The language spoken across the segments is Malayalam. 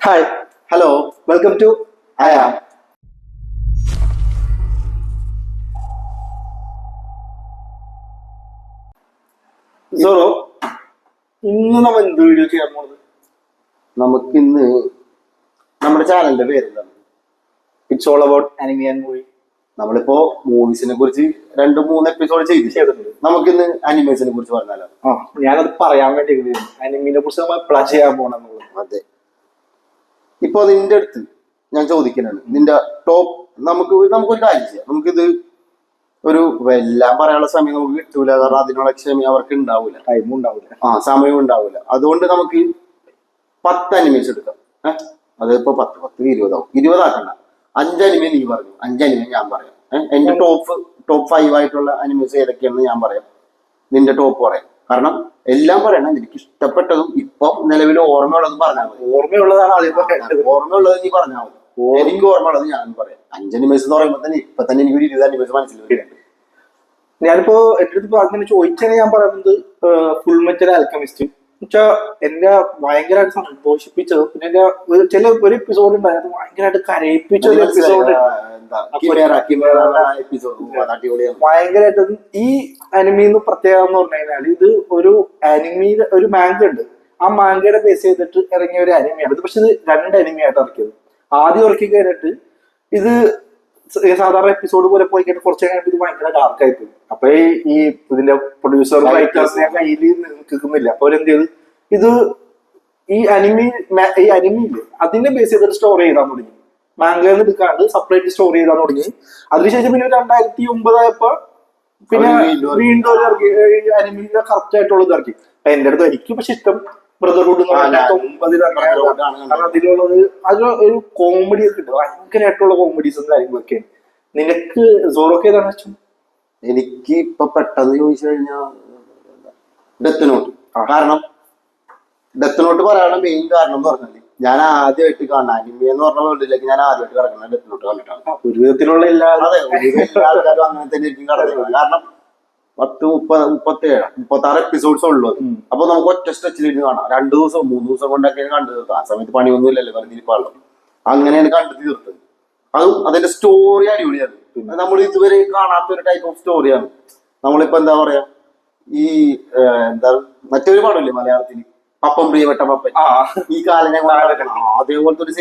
ഹായ്, ഹലോ, വെൽക്കം ടു ആയാം. സോറോ. ഇന്ന് നമ്മൾ എന്ത് വീഡിയോ ചെയ്യാൻ പോകുന്നത്? നമുക്കിന്ന് നമ്മുടെ ചാനലിന്റെ പേരെന്താണ്? It's all about anime and movie. നമ്മളിപ്പോ മൂവീസിനെ കുറിച്ച് 2-3 എപ്പിസോഡ് ചെയ്തിട്ടുണ്ട്. നമുക്കിന്ന് അനിമേഷനെ കുറിച്ച് പറഞ്ഞാലോ? ഞാനത് പറയാൻ വേണ്ടി അനിമിനെ കുറിച്ച് നമ്മൾ പ്ലാൻ ചെയ്യാൻ പോകണമെന്നുള്ളത്. അതെ. ഇപ്പൊ നിന്റെ അടുത്ത് ഞാൻ ചോദിക്കുന്നുണ്ട്, നിന്റെ ടോപ്പ് നമുക്കൊരു കാര്യം ചെയ്യാം. നമുക്കിത് ഒരു എല്ലാം പറയാനുള്ള സമയം നമുക്ക് കിട്ടൂല, കാരണം അതിനുള്ള ക്ഷമ അവർക്ക് ഉണ്ടാവൂല, ടൈമും ഉണ്ടാവില്ല, സമയവും ഉണ്ടാവില്ല. അതുകൊണ്ട് നമുക്ക് 10 അനിമേഷൻ എടുക്കാം. അതിപ്പോ 10-20 ആവും. 20 ആക്കണ്ട. 5 അനിമേ നീ പറഞ്ഞു, 5 അനിമേ ഞാൻ പറയാം. എന്റെ ടോപ്പ് 5 ആയിട്ടുള്ള അനിമേസ് ഏതൊക്കെയാണെന്ന് ഞാൻ പറയാം, നിന്റെ ടോപ്പ് പറയാം. കാരണം എല്ലാം പറയണം, എനിക്ക് ഇഷ്ടപ്പെട്ടതും ഇപ്പൊ നിലവിൽ ഓർമ്മയുള്ളതും പറഞ്ഞാൽ മതി. ഓർമ്മയുള്ളതാണ് ആദ്യം ഓർമ്മയുള്ളത് നീ പറഞ്ഞാൽ മതി. എനിക്ക് ഓർമ്മയുള്ളത് ഞാൻ പറയാം. 5 അനിമേസ് എന്ന് പറയുമ്പോൾ തന്നെ ഇപ്പൊ തന്നെ എനിക്ക് ഒരു 20 അനിമേസ് മനസ്സിൽ വരുന്നുണ്ട്. ഞാനിപ്പോ എന്റെ അടുത്ത് അങ്ങനെ ചോദിച്ചാൽ ഞാൻ പറയുന്നത് ഫുൾ മെറ്റൽ ആൽക്കമിസ്റ്റ്. എന്നുവെച്ചാൽ എന്നെ ഭയങ്കരമായിട്ട് സന്തോഷിപ്പിച്ചതും പിന്നെ എന്റെ ഒരു എപ്പിസോഡ് ഉണ്ടായിരുന്നു ഭയങ്കരമായിട്ട് കരയിപ്പിച്ച ഒരു എപ്പിസോഡ്. ഭയങ്കരമായിട്ട് ഈ അനിമിന്ന് പ്രത്യേകത എന്ന് പറഞ്ഞു കഴിഞ്ഞാൽ ഇത് ഒരു ഒരു മാങ്ക ഉണ്ട്. ആ മാങ്കയുടെ ബേസ് ചെയ്തിട്ട് ഇറങ്ങിയ ഒരു അനിമയാണ് ഇത്. പക്ഷെ ഇത് 2 അനിമയായിട്ട് ഇറക്കിയത്. ആദ്യം ഇറക്കി കഴിഞ്ഞിട്ട് ഇത് സാധാരണ എപ്പിസോഡ് പോലെ പോയി കഴിഞ്ഞാൽ കുറച്ച് കഴിഞ്ഞിട്ട് ഇത് ഭയങ്കര ഡാർക്ക് ആയി പോയി. അപ്പൊ ഈ ഇതിന്റെ പ്രൊഡ്യൂസർ റൈറ്റേഴ്സിനെ കയ്യിൽ നിൽക്കുന്നില്ല. അപ്പൊ അവരെന്ത് ചെയ്ത് ഇത് ഈ അനിമിയില് അതിനെ ബേസ് ചെയ്തിട്ട് സ്റ്റോർ ചെയ്താൻ തുടങ്ങി. മാംഗന്ന് എടുക്കാണ്ട് സെപ്പറേറ്റ് സ്റ്റോർ ചെയ്താൻ തുടങ്ങി. അതിനുശേഷം പിന്നെ 2009 ആയപ്പോ പിന്നെ വീണ്ടും ഇറക്കി അനിമിയിലെ കറക്റ്റ് ആയിട്ടുള്ളത് ഇറക്കി. അപ്പൊ എന്റെ അടുത്ത് എനിക്ക് പക്ഷെ ഇഷ്ടം ബ്രദർഹുഡ് അതിലുള്ളത് ഒരു കോമഡി ഒക്കെ ഉണ്ട്. ഭയങ്കരമായിട്ടുള്ള കോമഡീസും കാര്യങ്ങളൊക്കെയാണ്. നിനക്ക് സോറോക്ക് ഏതാണ് ഇഷ്ടം? എനിക്ക് ഇപ്പൊ പെട്ടെന്ന് ചോദിച്ചു കഴിഞ്ഞാൽ ഡെത്ത് നോട്ട്. കാരണം ഡെത്ത് നോട്ട് പറയാനുള്ള മെയിൻ കാരണം എന്ന് പറഞ്ഞാൽ ഞാൻ ആദ്യമായിട്ട് കാണാൻ അനിമി എന്ന് പറഞ്ഞ വേൾഡിലേക്ക് ഞാൻ ആദ്യമായിട്ട് കിടക്കുന്നത് ഡെത്ത് നോട്ട് കണ്ടിട്ടാണ്. ഒരു വിധത്തിലുള്ള എല്ലാ ആൾക്കാരും അങ്ങനെ തന്നെ ആയിരിക്കും കിടക്കുന്നത്. കാരണം 37-36 എപ്പിസോഡ്സ് ഉള്ളത്. അപ്പൊ നമുക്ക് ഒറ്റ സ്ട്രെച്ചിലിരുന്ന് കാണാം. 2 ദിവസം 3 ദിവസം കൊണ്ടൊക്കെയാണ് കണ്ടു തീർത്തത്. ആ സമയത്ത് പണിയൊന്നും ഇല്ലല്ലോ, വെറുതെ ഇരിപ്പാളോ. അങ്ങനെയാണ് കണ്ടു തീർത്തത്. അതും അതിന്റെ സ്റ്റോറി അടിപൊളിയാണ്. നമ്മൾ ഇതുവരെ കാണാത്ത ഒരു ടൈപ്പ് ഓഫ് സ്റ്റോറിയാണ്. നമ്മളിപ്പോ എന്താ പറയാ, ഈ മറ്റൊരു പാടല്ലേ മലയാളത്തിൽ, പപ്പം പ്രിയപ്പെട്ട പപ്പൻ. ഈ കാലനെ അതേപോലത്തെ ഒരു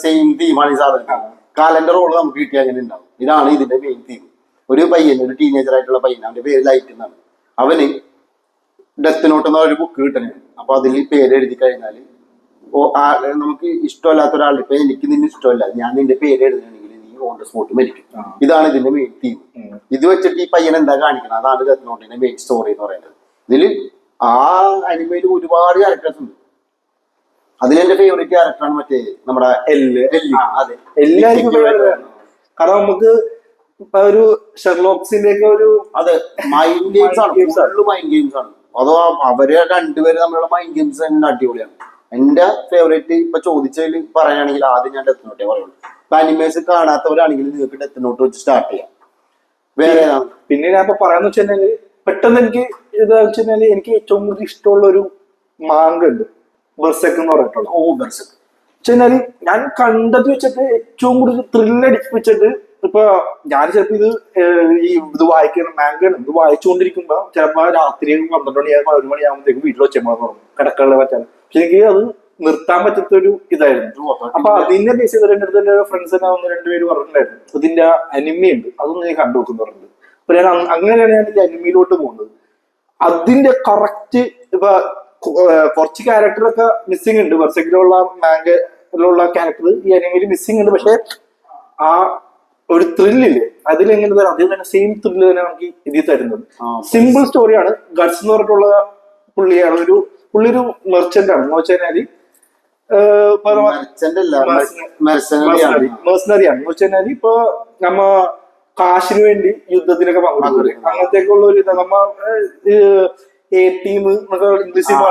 സെയിം തീമാണ് ഈ സാധനം. കാലന്റെ റോള് നമുക്ക് കിട്ടിയ അങ്ങനെ ഉണ്ടാവും. ഇതാണ് ഇതിന്റെ മെയിൻ തീം. ഒരു പയ്യൻ, ഒരു ടീനേജർ ആയിട്ടുള്ള പയ്യൻ, അവന്റെ പേര് ലൈറ്റ് എന്നാണ്. അവന് ഡെത്ത് നോട്ട് എന്ന ഒരു ബുക്ക് കിട്ടണേ. അപ്പൊ അതിൽ പേര് എഴുതി കഴിഞ്ഞാൽ നമുക്ക് ഇഷ്ടമല്ലാത്ത ഒരാൾ, ഇപ്പൊ എനിക്ക് നിന്നെ ഇഷ്ടമല്ല, ഞാൻ നിന്റെ പേര് എഴുതണമെങ്കിൽ നീ ഓൺ ദ സ്പോട്ട് മരിക്കും. ഇതാണ് ഇതിന്റെ മെയിൻ തീം. ഇത് വെച്ചിട്ട് ഈ പയ്യൻ എന്താ കാണിക്കണം, അതാണ് ഡെത്ത് നോട്ടിന്റെ മെയിൻ സ്റ്റോറി എന്ന് പറയുന്നത്. ഇതില് ആ അനിമയിൽ ഒരുപാട് ക്യാരക്ടേഴ്സ് ഉണ്ട്. അതിലെന്റെ ഫേവറേറ്റ് ക്യാരക്ടറാണ് മറ്റേ നമ്മുടെ അതെ, എല്ലാവർക്കും കാരണം നമുക്ക് ഇപ്പൊ ഒരു ഷെർലോക്സിന്റെ ഒക്കെ ഒരു മൈൻഡ് ഗെയിംസ് ആണ്, ഫുള്ള് മൈൻഡ് ഗെയിംസ് ആണ്. അതോ അവര് രണ്ടുപേരും തമ്മിലുള്ള മൈൻഡ് ഗെയിംസ് തന്നെ അടിപൊളിയാണ്. എന്റെ ഫേവറേറ്റ് ഇപ്പൊ ചോദിച്ചതിൽ പറയാനാണെങ്കിൽ ആദ്യം ഞാൻ ഡെത്ത് നോട്ടേ പറയുള്ളൂ. ഇപ്പൊ അനിമേസ് കാണാത്തവരാണെങ്കിൽ നിങ്ങൾക്ക് ഡെത്ത് നോട്ട് വെച്ച് സ്റ്റാർട്ട് ചെയ്യാം. വേറെ പിന്നെ ഞാൻ ഇപ്പൊ പറയാന്ന് വെച്ച് കഴിഞ്ഞാല് പെട്ടെന്ന് എനിക്ക് ഇതാ വെച്ച് കഴിഞ്ഞാല് എനിക്ക് ഏറ്റവും കൂടുതൽ ഇഷ്ടമുള്ള ഒരു മാങ്ക ഉണ്ട്, ബെർസെക്ക് എന്ന് പറഞ്ഞിട്ടുള്ള. ബെർസെക്ക് വെച്ച് കഴിഞ്ഞാല് ഞാൻ കണ്ടത് വെച്ചിട്ട് ഏറ്റവും കൂടുതൽ ത്രില്ലടിപ്പിച്ചിട്ട്, ഇപ്പൊ ഞാൻ ചിലപ്പോ ഇത് വായിക്കണം മാങ്കയാണ് ഇത് വായിച്ചുകൊണ്ടിരിക്കുമ്പോ ചിലപ്പോ രാത്രി 12 മണിയാകുമ്പോ 1 മണിയാകുമ്പോഴത്തേക്കും വീട്ടിൽ വെച്ചേക്കാൻ തുടങ്ങും കിടക്കാനുള്ള പറ്റാൻ. പക്ഷെ എനിക്ക് അത് നിർത്താൻ പറ്റാത്ത ഒരു ഇതായിരുന്നു. അപ്പൊ അതിനെ ബേസ് ചെയ്തിട്ട് എന്റെ അടുത്ത് എന്റെ ഫ്രണ്ട്സിനെ 1-2 പേര് പറഞ്ഞിട്ടുണ്ടായിരുന്നു ഇതിന്റെ അനിമി ഉണ്ട്, അതൊന്നും നീ കണ്ടു നോക്കുന്നു പറഞ്ഞത്. അപ്പൊ ഞാൻ അങ്ങനെയാണ് ഞാൻ ഇതിന്റെ അനിമിയിലോട്ട് പോകുന്നത്. അതിന്റെ കറക്റ്റ് ഇപ്പൊ കുറച്ച് ക്യാരക്ടറൊക്കെ മിസ്സിംഗ് ഉണ്ട്. ബെർസെക്കിലുള്ള മാങ്കയിലുള്ള ക്യാരക്ടർ ഈ അനിമയിൽ മിസ്സിംഗ് ഉണ്ട്. പക്ഷെ ആ ഒരു ത്രില്ലില്ലേ അതിലെങ്ങനെ തരാം, അതിൽ തന്നെ സെയിം ത്രില്ല് തന്നെ നമുക്ക് ഇതിൽ തരുന്നത്. സിമ്പിൾ സ്റ്റോറിയാണ്. ഗഡ്സ് എന്ന് പറഞ്ഞിട്ടുള്ള പുള്ളിയാണ് പുള്ളി ഒരു മെർച്ചന്റ് ആണ്. എന്ന് വെച്ച് കഴിഞ്ഞാല് മെർസനറിയാണ്. എന്ന് വെച്ച് കഴിഞ്ഞാല് ഇപ്പൊ നമ്മ കാശിന് വേണ്ടി യുദ്ധത്തിനൊക്കെ പങ്കെടുക്കും. അങ്ങനത്തേക്ക് ഉള്ള ഒരു നമ്മ എ ടീം എന്നൊക്കെ ഇംഗ്ലീഷ് സിനിമ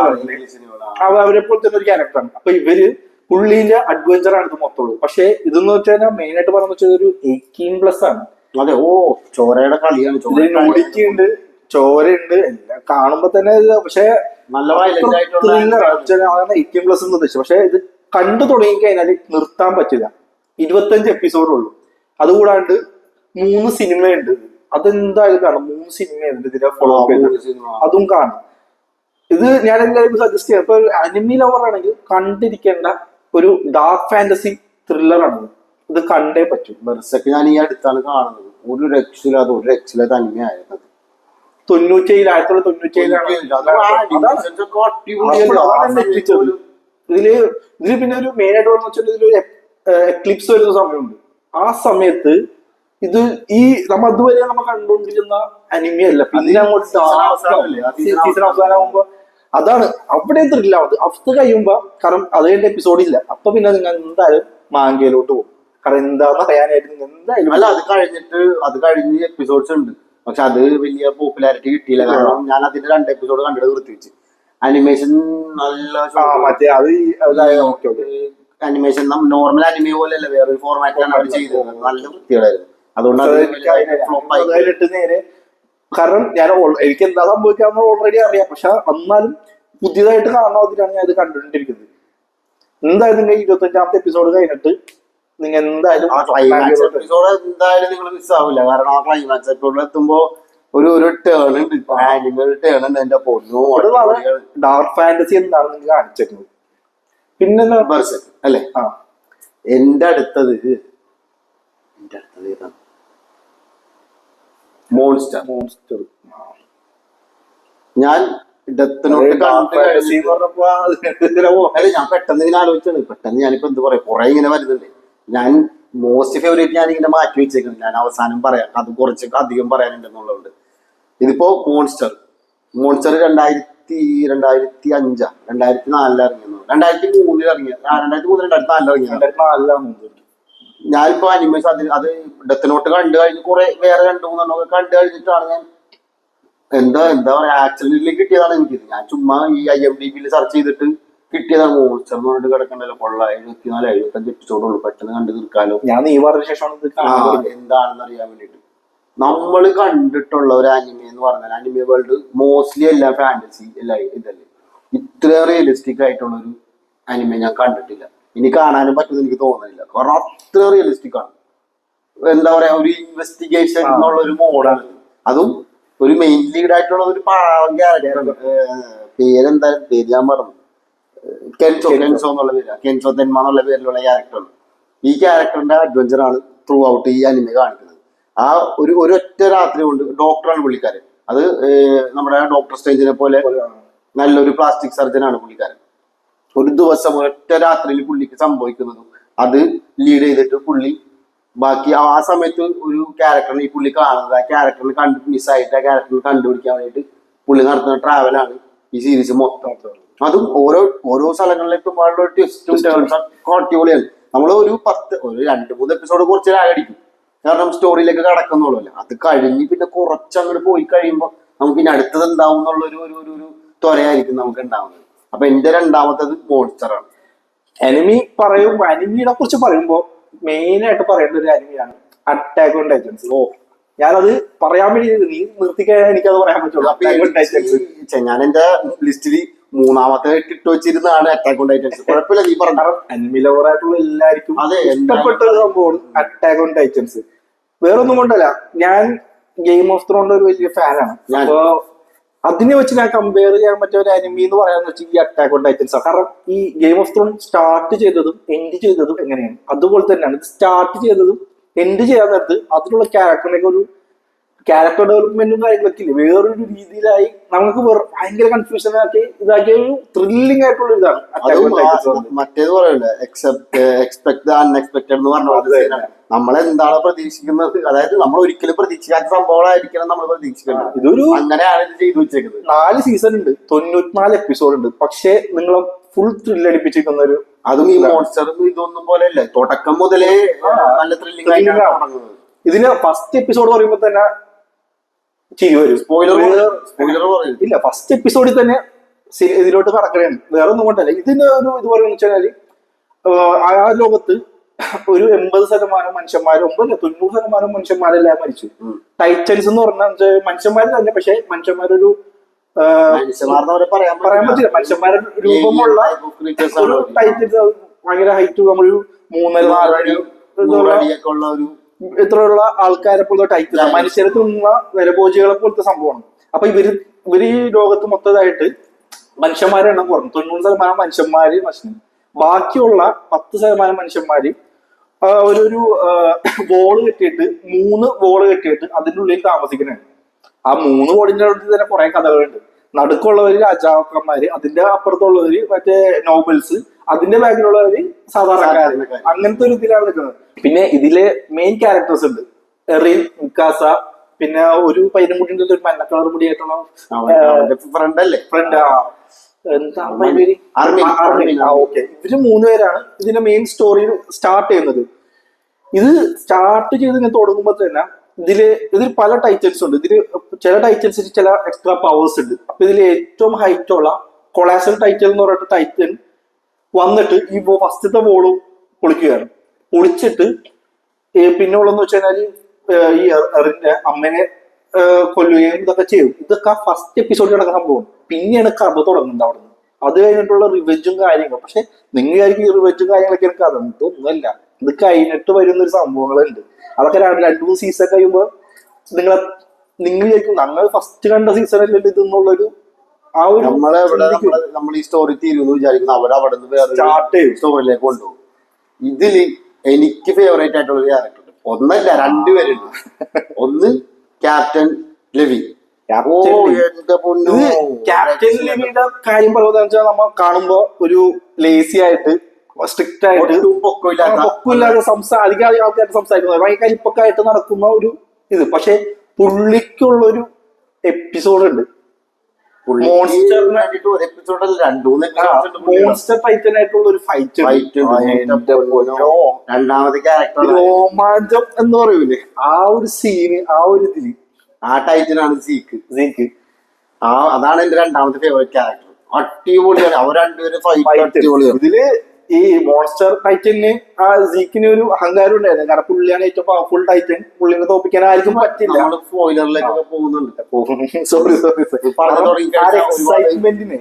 അവരെ പോലെ തന്നെ ഒരു ക്യാരക്ടറാണ്. അപ്പൊ ഇവര് പുള്ളിന്റെ അഡ്വഞ്ചർ ആണ് ഇത് മൊത്തമുള്ളൂ. പക്ഷെ ഇതെന്ന് വെച്ചാൽ മെയിൻ ആയിട്ട് പറഞ്ഞു വെച്ചാൽ ഒരു 18+ ആണ്. അതെ, ചോരയുടെ കളിയാണ്. നൂഡിറ്റി ഉണ്ട്, ചോരയുണ്ട്, എല്ലാം കാണുമ്പോ തന്നെ. പക്ഷെ നല്ല 18+ എന്ന് ഉദ്ദേശിച്ചത്. പക്ഷെ ഇത് കണ്ടു തുടങ്ങി കഴിഞ്ഞാൽ നിർത്താൻ പറ്റില്ല. 25 എപ്പിസോഡുള്ളൂ. അതുകൂടാണ്ട് 3 സിനിമയുണ്ട്. അതെന്തായാലും കാണും. 3 സിനിമയുണ്ട് ഇതിനെ ഫോളോ അപ്പ് ചെയ്ത്, അതും കാണും. ഇത് ഞാൻ എല്ലാവർക്കും സജസ്റ്റ് ചെയ്യാം. ഇപ്പൊ അനിമി ലവർ ആണെങ്കിൽ കണ്ടിരിക്കേണ്ട ഒരു ഡാർക്ക് ഫാന്റസി ത്രില്ലറാണ്. ഇത് കണ്ടേ പറ്റും. ബെർസെക്ക് ഞാൻ ഈ അടുത്താണ് കാണുന്നത്. ഒരു രക്ഷയില്ലാത്ത അനിമയായിരുന്നു. 1997 ഇതില് പിന്നെ ഒരു മെയിൻ ആയിട്ട് പറഞ്ഞു വെച്ചാൽ ഇതിലൊരു എക്ലിപ്സ് വരുന്ന സമയമുണ്ട്. ആ സമയത്ത് ഇത് ഈ അതുവരെ നമ്മൾ കണ്ടുകൊണ്ടിരുന്ന അനിമയല്ല, പിന്നെ അങ്ങോട്ട് സീസൺ അവസാനമാകുമ്പോ അതാണ് അവിടെ ത്രില്ലാവുന്നത്. അവസ്ഥ കഴിയുമ്പോ, കാരണം അത് കഴിഞ്ഞ എപ്പിസോഡ് ഇല്ല. അപ്പൊ പിന്നെ നിങ്ങൾ എന്തായാലും മാങ്കയിലോട്ട് പോകും. കാരണം എന്താന്ന് അറിയാനായിട്ട് നിങ്ങൾ എന്തായാലും അല്ല, അത് കഴിഞ്ഞ് എപ്പിസോഡ്സ് ഉണ്ട്. പക്ഷെ അത് വലിയ പോപ്പുലാരിറ്റി കിട്ടിയില്ല. കാരണം ഞാൻ അതിന്റെ 2 എപ്പിസോഡ് കണ്ടിട്ട് നിർത്തിവെച്ച്. അനിമേഷൻ നല്ല മറ്റേ അനിമേഷൻ നോർമൽ അനിമേ പോലെയല്ല, വേറൊരു ഫോർമാറ്റിലാണ് അവർ ചെയ്തത്. നല്ല വൃത്തികളായിരുന്നു. അതുകൊണ്ട് നേരെ കാരണം എനിക്ക് എന്താ സംഭവിക്കാന്ന് ഓൾറെഡി അറിയാം. പക്ഷെ എന്നാലും പുതിയതായിട്ട് കാണുന്ന അതിലാണ് ഞാൻ ഇത് കണ്ടുകൊണ്ടിരിക്കുന്നത്. എന്തായാലും നിങ്ങൾ 25ാമത്തെ എപ്പിസോഡ് കഴിഞ്ഞിട്ട് നിങ്ങൾ എന്തായാലും എപ്പിസോഡ് എന്തായാലും നിങ്ങൾ മിസ്സാവില്ല. കാരണം ആ ക്ലൈമാക്സ് എപ്പിസോഡിൽ എത്തുമ്പോ ഒരു ടേൺ ഉണ്ട്, ടേൺ ഉണ്ട്. എന്റെ പൊന്നു, ഡാർക്ക് ഫാന്റസി എന്താണ് നിങ്ങൾ കാണിച്ചിരുന്നത്. പിന്നെ അല്ലേ? എന്റെ അടുത്തത് മോൺസ്റ്റർ. ഞാൻ ഡെത്ത് നോട്ട് ഞാൻ പെട്ടെന്ന് ഇങ്ങനെ ആലോചിച്ചാണ്. പെട്ടെന്ന് ഞാനിപ്പോ എന്ത് പറയാം, കുറെ ഇങ്ങനെ വരുന്നുണ്ട്. ഞാൻ മോസ്റ്റ് ഫേവറേറ്റ് ഞാൻ ഇങ്ങനെ മാറ്റി വെച്ചേക്കുന്നത്. ഞാൻ അവസാനം പറയാം, അത് കുറച്ച് അധികം പറയാനുണ്ടെന്നുള്ളതുകൊണ്ട്. ഇതിപ്പോ മോൺസ്റ്റർ 2005 2004 ഇറങ്ങിയെന്നു, 2003 ഇറങ്ങിയ 2004 ഇറങ്ങിയ. ഞാനിപ്പോ അനിമേഷൻ അത് ഡെത്ത് നോട്ട് കണ്ടു കഴിഞ്ഞ് കുറെ വേറെ 2-3 കണ്ടു കഴിഞ്ഞിട്ടാണ് ഞാൻ എന്താ പറയാ ആക്സിഡന്റിലേക്ക് കിട്ടിയതാണ് എനിക്കിത്. ഞാൻ ചുമ്മാ ഈ IMDb സെർച്ച് ചെയ്തിട്ട് കിട്ടിയതാണ് മോൺസ്റ്റർ എന്ന് പറഞ്ഞിട്ട് കിടക്കണ്ടല്ലോ. 74-75 എപ്പിസോഡുള്ളൂ, പെട്ടെന്ന് കണ്ടു തീർക്കാലോ. ഞാൻ ഈ പറഞ്ഞ ശേഷം എന്താണെന്ന് അറിയാൻ വേണ്ടിട്ട്. നമ്മൾ കണ്ടിട്ടുള്ള ഒരു അനിമെ എന്ന് പറഞ്ഞാൽ അനിമെ വേൾഡ് മോസ്റ്റ്ലി എല്ലാം ഫാന്റസി എല്ലാം ഇതല്ലേ. ഇത്ര റിയലിസ്റ്റിക് ആയിട്ടുള്ള ഒരു അനിമെ ഞാൻ കണ്ടിട്ടില്ല. ഇനി കാണാനും പറ്റുമെന്ന് എനിക്ക് തോന്നുന്നില്ല. കാരണം അത്ര റിയലിസ്റ്റിക് ആണ്. എന്താ പറയാ, ഒരു ഇൻവെസ്റ്റിഗേഷൻ എന്നുള്ള ഒരു മോഡാണ്. അതും ഒരു മെയിൻ ലീഡ് ആയിട്ടുള്ള ഒരു പാവം ക്യാരക്ടറാണ്. പേരെന്തായാലും പേര് ഞാൻ പറഞ്ഞു, കെൻസോ എന്നുള്ള പേരാണ്. കെൻസോ തെന്മ എന്നുള്ള പേരിലുള്ള ക്യാരക്ടറാണ്. ഈ ക്യാരക്ടറിന്റെ അഡ്വഞ്ചർ ആണ് ത്രൂ ഔട്ട് ഈ അനിമെ കാണിക്കുന്നത്. ആ ഒരൊറ്റ രാത്രി കൊണ്ട്, ഡോക്ടറാണ് പുള്ളിക്കാരൻ. അത് നമ്മുടെ ഡോക്ടർ സ്റ്റേഞ്ചിനെ പോലെ നല്ലൊരു പ്ലാസ്റ്റിക് സർജനാണ് പുള്ളിക്കാരൻ. ഒരു ദിവസം ഒരൊറ്റ രാത്രിയിൽ പുള്ളിക്ക് സംഭവിക്കുന്നതും അത് ലീഡ് ചെയ്തിട്ട് പുള്ളി ബാക്കി ആ സമയത്ത് ഒരു ക്യാരക്ടറിനെ ഈ പുള്ളി കാണുന്നത്, ആ ക്യാരക്ടറിന് മിസ്സായിട്ട് ആ ക്യാരക്ടറിനെ കണ്ടുപിടിക്കാൻ വേണ്ടിയിട്ട് പുള്ളി നടത്തുന്ന ട്രാവലാണ് ഈ സീരീസ് മൊത്തം. അതും ഓരോ സ്ഥലങ്ങളിലെത്തുമ്പോഴുള്ള ട്വിസ്റ്റും ടേൺസും അടിപൊളിയാണ്. നമ്മൾ ഒരു 2-3 എപ്പിസോഡ് കുറച്ച് ലാഗടിക്കും, കാരണം സ്റ്റോറിയിലേക്ക് കടക്കുന്നുള്ളൂ. അത് കഴിഞ്ഞ് പിന്നെ കുറച്ചങ്ങോട്ട് പോയി കഴിയുമ്പോൾ നമുക്ക് ഇനി അടുത്തത് എന്താവും എന്നുള്ള ഒരു ത്വരയായിരിക്കും നമുക്ക് ഉണ്ടാവുന്നത്. അപ്പൊ എന്റെ 2ാമത്തത് മോൺസ്റ്റർ ആണ്. അനിമിയെ കുറിച്ച് പറയുമ്പോ മെയിൻ ആയിട്ട് പറയേണ്ട ഒരു അനിമിയാണ് അറ്റാക്ക് ഓൺ ടൈറ്റൻസ്. ഞാനത് പറയാൻ വേണ്ടി നീ നിർത്തിക്കഴിഞ്ഞാൽ എനിക്കത് പറയാൻ പറ്റുള്ളൂ. ഞാൻ എന്റെ ലിസ്റ്റിൽ 3ാമത്തെ ഇട്ട് വെച്ചിരുന്നതാണ് അറ്റാക്ക് ഓൺ ടൈറ്റൻസ്. കുഴപ്പമില്ല, നീ പറഞ്ഞു. അനിമി ലവർ ആയിട്ടുള്ള എല്ലാവർക്കും ഇഷ്ടപ്പെട്ട ഒരു സംഭവമാണ് അറ്റാക്ക് ഓൺ ടൈറ്റൻസ്. വേറൊന്നും കൊണ്ടല്ല, ഞാൻ ഗെയിം ഓഫ് ത്രോണിന്റെ ഒരു വലിയ ഫാനാണ്. അപ്പൊ അതിനെ വെച്ച് ഞാൻ കമ്പയർ ചെയ്യാൻ പറ്റിയ ഒരു അനിമി എന്ന് പറയാന്ന് വെച്ചാൽ ഈ അറ്റാക്ക് ഓൺ ടൈറ്റൻസ് ആണ്. കാരണം ഈ ഗെയിം ഓഫ് ത്രോൺ സ്റ്റാർട്ട് ചെയ്തതും എൻഡ് ചെയ്തതും എങ്ങനെയാണ്, അതുപോലെ തന്നെയാണ് ഇത് സ്റ്റാർട്ട് ചെയ്തതും എൻഡ് ചെയ്യാൻ നേരത്ത് അതിലുള്ള ക്യാരക്ടറിനൊക്കെ ഒരു ക്യാരക്ടർ ഡെവലപ്മെന്റും കാര്യങ്ങളൊക്കെ ഇല്ല, വേറൊരു രീതിയിലായി നമുക്ക് ഭയങ്കര കൺഫ്യൂഷൻ ആക്കി ഇതാക്കിയ ഒരു ത്രില്ലിംഗ് ആയിട്ടുള്ള ഇതാണ്. മറ്റേത് പറയണ്ടേ, എക്സ്പെക്ട് അൺഎക്സ്പെക്ടഡ് എന്ന് പറഞ്ഞ നമ്മളെന്താണ് പ്രതീക്ഷിക്കുന്നത്, അതായത് നമ്മൾ ഒരിക്കലും പ്രതീക്ഷിക്കാത്ത സംഭവങ്ങളായിരിക്കണം നമ്മൾ പ്രതീക്ഷിക്കുന്നത്. ഇതൊരു അങ്ങനെയാണ് ഇത് ചെയ്തു വെച്ചേക്കുന്നത്. 4 സീസൺ ഉണ്ട്, 94 എപ്പിസോഡ് ഉണ്ട്. പക്ഷെ നിങ്ങൾ ഫുൾ ത്രില്ലടിപ്പിച്ചിരിക്കുന്ന ഒരു, അതും ഈ മോൺസ്റ്ററും ഇതൊന്നും പോലെയല്ല, തുടക്കം മുതലേ നല്ല ത്രില്ലിംഗ് ആയിട്ടാണ് തുടങ്ങുന്നത്. ഇതിന് ഫസ്റ്റ് എപ്പിസോഡ് പറയുമ്പോ തന്നെ ചിരി വരും. സ്പോയിലർ ഇല്ല, ഫസ്റ്റ് എപ്പിസോഡിൽ തന്നെ ഇതിലോട്ട് കടക്കുകയാണ്. വേറെ ഒന്നും കൊണ്ടല്ല. ഇതിന്റെ ഒരു ഇത് പറയുന്ന വെച്ചാല് ആ ലോകത്ത് ഒരു 80% മനുഷ്യന്മാരും 90% മനുഷ്യന്മാരെല്ലാം മരിച്ചു. ടൈറ്റൻസ് എന്ന് പറഞ്ഞാൽ മനുഷ്യന്മാർ തന്നെ, പക്ഷെ മനുഷ്യന്മാരൊരു പറയാൻ പറ്റില്ല, മനുഷ്യന്മാരുടെ രൂപമുള്ള ടൈറ്റൻസ് ഭയങ്കര ഹൈറ്റ് നമ്മളൊരു 3-4 അടി നൂറടിയൊക്കെ ഉള്ള ഒരു ഇത്രയുള്ള ആൾക്കാരെ പോലത്തെ ടൈപ്പ് മനുഷ്യരെ തിന്നുന്ന നരഭോജികളെ പോലത്തെ സംഭവമാണ്. അപ്പൊ ഇവര് ഈ ലോകത്ത് മൊത്തമായിട്ട് മനുഷ്യന്മാരെ എണ്ണം കുറഞ്ഞു. 90% മനുഷ്യന്മാര് നശിച്ചു. ബാക്കിയുള്ള 10% മനുഷ്യന്മാര് ഒരു വോള് കെട്ടിയിട്ട് 3 വോള് കെട്ടിയിട്ട് അതിൻ്റെ ഉള്ളിൽ താമസിക്കുന്നതാണ്. ആ 3 വോളിന്റെ അടുത്ത് തന്നെ കുറെ കഥകളുണ്ട്. നടുക്കുള്ളവര് രാജാക്കന്മാര്, അതിന്റെ അപ്പുറത്തുള്ളവര് മറ്റേ നോബൽസ്, അതിന്റെ ബാക്കിലുള്ളവര് സാധാരണക്കാര്. അങ്ങനത്തെ ഒരു ഇതിലാണ് നിൽക്കുന്നത്. പിന്നെ ഇതിലെ മെയിൻ ക്യാരക്ടേഴ്സ് ഉണ്ട്. എറിൻ, മുക്കാസ, പിന്നെ ഒരു പൈനും മുടിന്റെ ഒരു മഞ്ഞ കളർ മുടിയായിട്ടുള്ള ഫ്രണ്ട് അല്ലേ, ഫ്രണ്ട് ഓക്കെ. ഇവര് 3 പേരാണ് ഇതിന്റെ മെയിൻ സ്റ്റോറി സ്റ്റാർട്ട് ചെയ്യുന്നത്. ഇത് സ്റ്റാർട്ട് ചെയ്ത് ഇങ്ങനെ തുടങ്ങുമ്പോ തന്നെ ഇതിൽ പല ടൈറ്റൽസ് ഉണ്ട്. ചില ടൈറ്റൽസിന് ചില എക്സ്ട്രാ പവേഴ്സ് ഉണ്ട്. അപ്പൊ ഇതിൽ ഏറ്റവും ഹൈറ്റ് ഉള്ള കൊളാസൽ ടൈറ്റൽ എന്ന് പറഞ്ഞിട്ട് ടൈറ്റൻ വന്നിട്ട് ഈ ഫസ്റ്റത്തെ വോള് പൊളിക്കുകയാണ്. പൊളിച്ചിട്ട് പിന്നെ ഉള്ളതെന്ന് വെച്ച് കഴിഞ്ഞാല് ഈ എറിന്റെ അമ്മനെ കൊല്ലുകയും ഇതൊക്കെ ചെയ്യും. ഇതൊക്കെ ഫസ്റ്റ് എപ്പിസോഡിൽ നടക്കുന്ന സംഭവം. പിന്നെയാണ് കഥ തുടങ്ങുന്നത് അവിടെ നിന്ന്. അത് കഴിഞ്ഞിട്ടുള്ള റിവെഞ്ചും കാര്യങ്ങളും. പക്ഷെ നിങ്ങൾ വിചാരിക്കും ഈ റിവെഞ്ചും കാര്യങ്ങളൊക്കെ എനിക്ക് കഥ ഇതൊന്നുമല്ല. ഇത് കഴിഞ്ഞിട്ട് വരുന്ന ഒരു സംഭവങ്ങളുണ്ട്. അതൊക്കെ 2-3 സീസൺ കഴിയുമ്പോൾ നിങ്ങൾ വിചാരിക്കും ഞങ്ങൾ ഫസ്റ്റ് കണ്ട സീസണല്ലേ ഇതെന്നുള്ളൊരു ആ ഒരു നമ്മൾ ഈ സ്റ്റോറി തീരുന്നു വിചാരിക്കുന്നു. അവരവിടെ നിന്ന് വേറെ സ്റ്റോറിയിലേക്ക് കൊണ്ടുപോകും. ഇതില് എനിക്ക് ഫേവറേറ്റ് ആയിട്ടുള്ള ഒരു ക്യാരക്ടർ ഒന്നല്ല 2 പേരുണ്ട്. ഒന്ന് ക്യാപ്റ്റൻ ലെവി. ക്യാപ്റ്റൻ ലെവിയുടെ കാര്യം പറയുന്നത് നമ്മൾ കാണുമ്പോ ഒരു ലേസി ആയിട്ട് സ്ട്രിക്റ്റ് ആയിട്ട് പൊക്കില്ലാതെ അധികം ആൾക്കാർ സംസാരിക്കുന്നത് ഭയങ്കര കലിപ്പൊക്കെ നടക്കുന്ന ഒരു ഇത്. പക്ഷെ പുള്ളിക്കുള്ള ഒരു എപ്പിസോഡ് ഉണ്ട്. മോൺസ്റ്റർ ടൈറ്റൻ ആയിട്ടുള്ള ഒരു ഫൈറ്റ് രണ്ടാമത്തെ ക്യാരക്ടർ രോമാഞ്ചം എന്ന് പറയൂലേ, ആ ഒരു സീന്, ആ ഒരു ഇതില് ആ ടൈറ്റനാണ് സീക്ക്. അതാണ് എന്റെ രണ്ടാമത്തെ ഫേവറേറ്റ് ക്യാരക്ടർ. അടിപൊളിയാണ് അവർ രണ്ടുപേരും ഫൈറ്റ്. ഇതില് ഈ മോൺസ്റ്റർ ടൈറ്റന് ആ സീക്കിന് ഒരു അഹങ്കാരം ഉണ്ടായിരുന്നു. കാരണം പുള്ളിയാണ് ഏറ്റവും പവർഫുൾ ടൈറ്റൻ. പുള്ളിനെ തോപ്പിക്കാൻ ആർക്കും പറ്റില്ല. സ്പോയിലറിലേക്കൊക്കെ പോകുന്നുണ്ട്. എക്സൈറ്റ്മെന്റിന്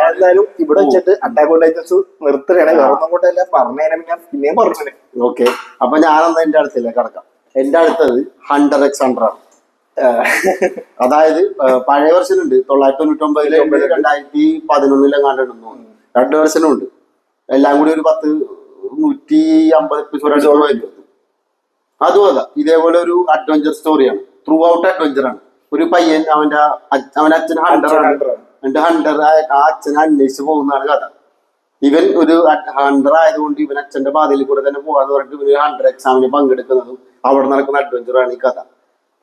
എന്തായാലും ഇവിടെ വെച്ചിട്ട് അറ്റാക്ക് ഓൺ ടൈറ്റൻസ് നിർത്തുകയാണ്. വേറൊന്നും കൊണ്ടല്ല പറഞ്ഞേനെ ഞാൻ പിന്നെയും പറഞ്ഞു. ഓക്കെ, അപ്പൊ ഞാനെന്നാ എന്റെ അടുത്തിലേക്ക് കടക്കാം. എന്റെ അടുത്തത് ഹണ്ടർ എക്സ് ഹണ്ടർ ആണ്. അതായത് പഴയ വെർഷൻ ഉണ്ട് 999 2011 തോന്നുന്നു. 2 വെർഷനും ഉണ്ട്. എല്ലാം കൂടി ഒരു 150 എപ്പിസോഡ്. അതുമല്ല, ഇതേപോലെ ഒരു അഡ്വഞ്ചർ സ്റ്റോറിയാണ്. ത്രൂ ഔട്ട് അഡ്വഞ്ചർ ആണ്. ഒരു പയ്യൻ അവന്റെ അച്ഛൻ ഹണ്ടറാണ്. എന്നിട്ട് ഹണ്ടർ ആ അച്ഛനെ അന്വേഷിച്ച് പോകുന്നതാണ് കഥ. ഇവൻ ഒരു ഹണ്ടർ ആയതുകൊണ്ട് ഇവൻ അച്ഛന്റെ പാതയിൽ കൂടെ തന്നെ പോകാന്ന് പറഞ്ഞിട്ട് ഇവര് ഹണ്ടർ എക്സാമിന് പങ്കെടുക്കുന്നതും അവിടെ നടക്കുന്ന അഡ്വഞ്ചറാണ് ഈ കഥ.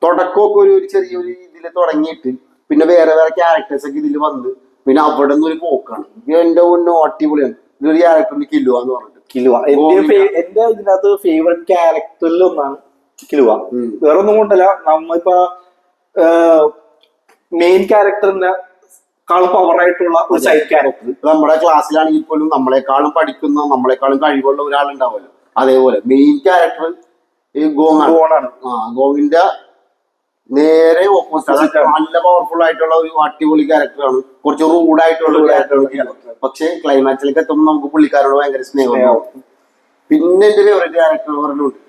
തുടക്കമൊക്കെ ഒരു ചെറിയൊരു ഇതിൽ തുടങ്ങിയിട്ട് പിന്നെ വേറെ ക്യാരക്ടേഴ്സ് ഒക്കെ ഇതിൽ വന്ന് പിന്നെ അവിടെ നിന്ന് ഒരു പോക്കാണ്. എന്റെ ഒന്നും അടിപൊളിയാണ്. ഇതൊരു ക്യാരക്ടറിന് കിലുവ എന്ന് പറഞ്ഞിട്ട്. കിലുവ എന്റെ ഇതിനകത്ത് ഫേവറേറ്റ് ക്യാരക്ടറിൽ ഒന്നാണ് കിലുവ. വേറെ ഒന്നും കൊണ്ടല്ല, നമ്മളിപ്പോ മെയിൻ ക്യാരക്ടറിന്റെ ക്കാളും പവറായിട്ടുള്ള ഒരു സൈഡ് ക്യാരക്ടർ. നമ്മുടെ ക്ലാസ്സിലാണെങ്കിൽ പോലും നമ്മളെക്കാളും പഠിക്കുന്ന നമ്മളെക്കാളും കഴിവുള്ള ഒരാളുണ്ടാവുമല്ലോ. അതേപോലെ മെയിൻ ക്യാരക്ടർ ഈ ഗോങ്ങാണ്. ഗോങ്ങിന്റെ നേരെ ഓപ്പോസിറ്റ് നല്ല പവർഫുൾ ആയിട്ടുള്ള ഒരു അടിപൊളി ക്യാരക്ടറാണ്. കുറച്ച് റൂഡായിട്ടുള്ള ഒരു ക്യാരക്ടറാണ്. പക്ഷെ ക്ലൈമാക്സിലേക്ക് എത്തുമ്പോൾ നമുക്ക് പുള്ളിക്കാരോട് ഭയങ്കര സ്നേഹം. പിന്നെ എന്റെ ഫേവറേറ്റ് ക്യാരക്ടർ പറഞ്ഞിട്ടുണ്ട്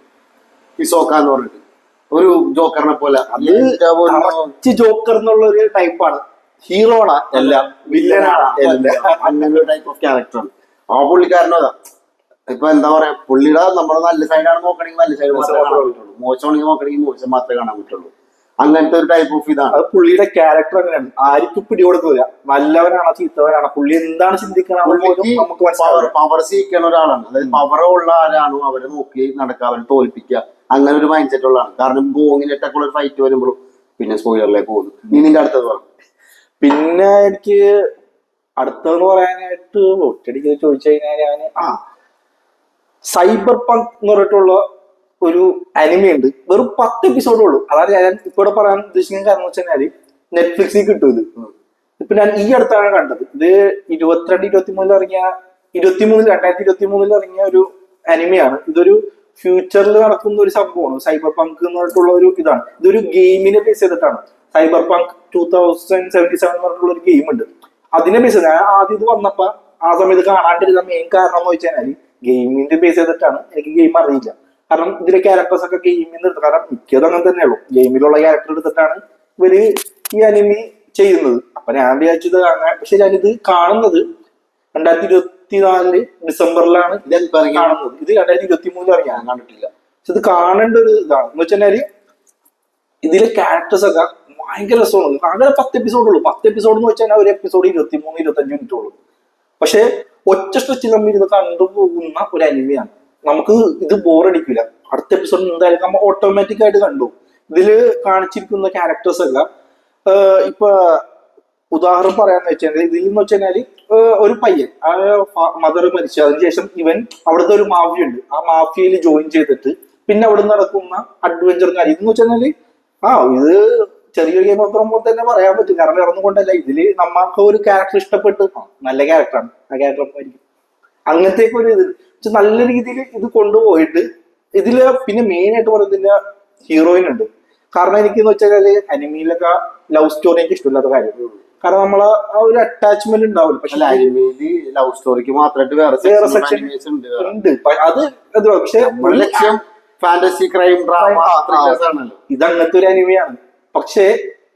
ഹിസോക്ക എന്ന് പറഞ്ഞിട്ട്, ഒരു ജോക്കറിനെ പോലെ. ജോക്കർ എന്നുള്ള ഒരു ടൈപ്പാണ്. ഹീറോ ആണ് എല്ലാം, വില്ലനാണ് എല്ലാം. അങ്ങനെ ഒരു ടൈപ്പ് ഓഫ് ക്യാരക്ടറാണ് ആ പുള്ളിക്കാരനോ. ഇപ്പൊ എന്താ പറയാ, പുള്ളിയുടെ നമ്മുടെ നല്ല സൈഡാണ് നോക്കണമെങ്കിൽ നല്ല സൈഡ് മാത്രമേ കാണാൻ പറ്റുള്ളൂ, മോശമാണെങ്കിൽ നോക്കണമെങ്കിൽ മോശം മാത്രമേ കാണാൻ പറ്റുള്ളൂ. അങ്ങനത്തെ ഒരു ടൈപ്പ് ഓഫ് ഇതാണ്. അത് പുള്ളിയുടെ ക്യാരക്ടർ അങ്ങനെയാണ്. ആർക്കും പിടികൊടുക്കില്ല. നല്ലവനാണോ ചീത്തവനാണോ, പുള്ളി എന്താണ് ചിന്തിക്കണം. പവർ സീക്കണ ഒരാളാണ്. അതായത് പവർ ഉള്ള ആരാണോ അവരെ നോക്കി നടക്കുക, അവരെ തോൽപ്പിക്കുക, അങ്ങനെ ഒരു മൈൻഡ് സെറ്റ് ഉള്ളതാണ്. കാരണം ഗോങ്ങിനെട്ടൊക്കെ ഒരു ഫൈറ്റ് വരുമ്പോഴും പിന്നെ സ്പോയിലറിലേക്ക് പോകുന്നു. നീ നിന്റെ അടുത്തത് പറഞ്ഞു. പിന്നെ എനിക്ക് അടുത്തതെന്ന് പറയാനായിട്ട് ഒറ്റടിക്ക് ചോദിച്ചു കഴിഞ്ഞാൽ ഞാന് സൈബർ പങ്ക് എന്ന് പറഞ്ഞിട്ടുള്ള ഒരു അനിമ ഉണ്ട്. വെറും 10 എപ്പിസോഡേ ഉള്ളൂ. അതാണ് ഞാൻ ഇപ്പോഴുടെ പറയാൻ ഉദ്ദേശിക്കുന്ന കാരണം വെച്ച് കഴിഞ്ഞാല് നെറ്റ്ഫ്ലിക്സിൽ കിട്ടും ഇത്. ഇപ്പൊ ഞാൻ ഈ അടുത്താണ് കണ്ടത്. ഇത് 2023 ഇറങ്ങിയ 2023 ഇറങ്ങിയ ഒരു അനിമയാണ്. ഇതൊരു ഫ്യൂച്ചറിൽ നടക്കുന്ന ഒരു സംഭവമാണ്. സൈബർ പങ്ക് എന്ന് പറഞ്ഞിട്ടുള്ള ഒരു ഇതാണ്. ഇതൊരു ഗെയിമിനെ ബേസ് ചെയ്തിട്ടാണ്. സൈബർ പങ്ക് 2077 എന്ന് പറഞ്ഞിട്ടുള്ള ഒരു ഗെയിം ഉണ്ട്. അതിനെ ബേസ് ചെയ്ത് ഞാൻ ആദ്യം ഇത് വന്നപ്പോ ആ സമയത്ത് കാണാണ്ടിരുന്ന മെയിൻ കാരണം എന്ന് വെച്ചാൽ ഗെയിമിന്റെ ബേസ് ചെയ്തിട്ടാണ്. എനിക്ക് ഗെയിം അറിയില്ല. കാരണം ഇതിലെ ക്യാരക്ടേഴ്സ് ഒക്കെ ഗെയിമിൽ നിന്ന് എടുത്തു. കാരണം മിക്കതും അങ്ങനെ തന്നെയുള്ളൂ, ഗെയിമിലുള്ള ക്യാരക്ടർ എടുത്തിട്ടാണ് ഇവര് ഈ അനിമി ചെയ്യുന്നത്. അപ്പൊ ഞാൻ വിചാരിച്ചത് അങ്ങനെ. പക്ഷെ ഞാനിത് കാണുന്നത് 2024 ഡിസംബറിലാണ് ഇത് കാണുന്നത്. ഇത് 2023 ഇറങ്ങി, ഞാൻ കണ്ടിട്ടില്ല. പക്ഷെ ഇത് കാണേണ്ട ഒരു ഇതാണ് എന്ന് വെച്ചാല് ഇതിലെ ക്യാരക്ടേഴ്സ് ഒക്കെ ഭയങ്കര രസമാണ്. അങ്ങനെ 10 എപ്പിസോഡുള്ളൂ. 10 എപ്പിസോഡ് എന്ന് വെച്ചാൽ ഒരു എപ്പിസോഡ് 23-25 മിനിറ്റ് ഉള്ളൂ. പക്ഷെ ഒറ്റ സ്ട്രെച്ചിൽ നമ്മൾ ഇത് കണ്ടുപോകുന്ന ഒരു അനിമയാണ്. നമുക്ക് ഇത് ബോറടിക്കില്ല. അടുത്ത എപ്പിസോഡ് എന്തായാലും നമ്മൾ ഓട്ടോമാറ്റിക് ആയിട്ട് കണ്ടു. ഇതില് കാണിച്ചിരിക്കുന്ന ക്യാരക്ടേഴ്സ് ഒക്കെ ഇപ്പൊ ഉദാഹരണം പറയാന്ന് വെച്ചാൽ ഇതിൽ എന്ന് വെച്ചാല് ഒരു പയ്യൻ ആ മദർ മരിച്ചു, അതിനുശേഷം ഇവൻ അവിടുത്തെ ഒരു മാഫിയ ഉണ്ട്, ആ മാഫിയയിൽ ജോയിൻ ചെയ്തിട്ട് പിന്നെ അവിടെ നടക്കുന്ന അഡ്വഞ്ചർ കാര്യം. ഇതെന്ന് വെച്ചാല് ഇത് ചെറിയൊരു ഗെയിം ഓഫ് ത്രോൺസ് തന്നെ പറയാൻ പറ്റും. കാരണം ഇറന്നുകൊണ്ടല്ല, ഇതില് നമ്മൾക്ക് ഒരു ക്യാരക്ടർ ഇഷ്ടപ്പെട്ട് നല്ല ക്യാരക്ടറാണ്, ആ ക്യാരക്ടർ ആയിരിക്കും അങ്ങനത്തേക്ക് ഒരു ഇത് നല്ല രീതിയിൽ ഇത് കൊണ്ടുപോയിട്ട് ഇതില് പിന്നെ മെയിൻ ആയിട്ട് പറയുന്നതിന്റെ ഹീറോയിൻ ഉണ്ട്. കാരണം എനിക്കെന്ന് വെച്ചാല് അനിമയിലൊക്കെ ലവ് സ്റ്റോറി എനിക്ക് ഇഷ്ടമില്ലാത്ത കാര്യം. കാരണം നമ്മളെ ആ ഒരു അറ്റാച്ച്മെന്റ് ഉണ്ടാവില്ല. പക്ഷെ ലവ് സ്റ്റോറിക്ക് മാത്രമായിട്ട് വേറെ സെക്ഷൻ ഉണ്ട്. അത് പക്ഷെ ഫാന്റസി ക്രൈം ഡ്രാമ ഇതങ്ങനത്തെ ഒരു അനിമയാണ്. പക്ഷെ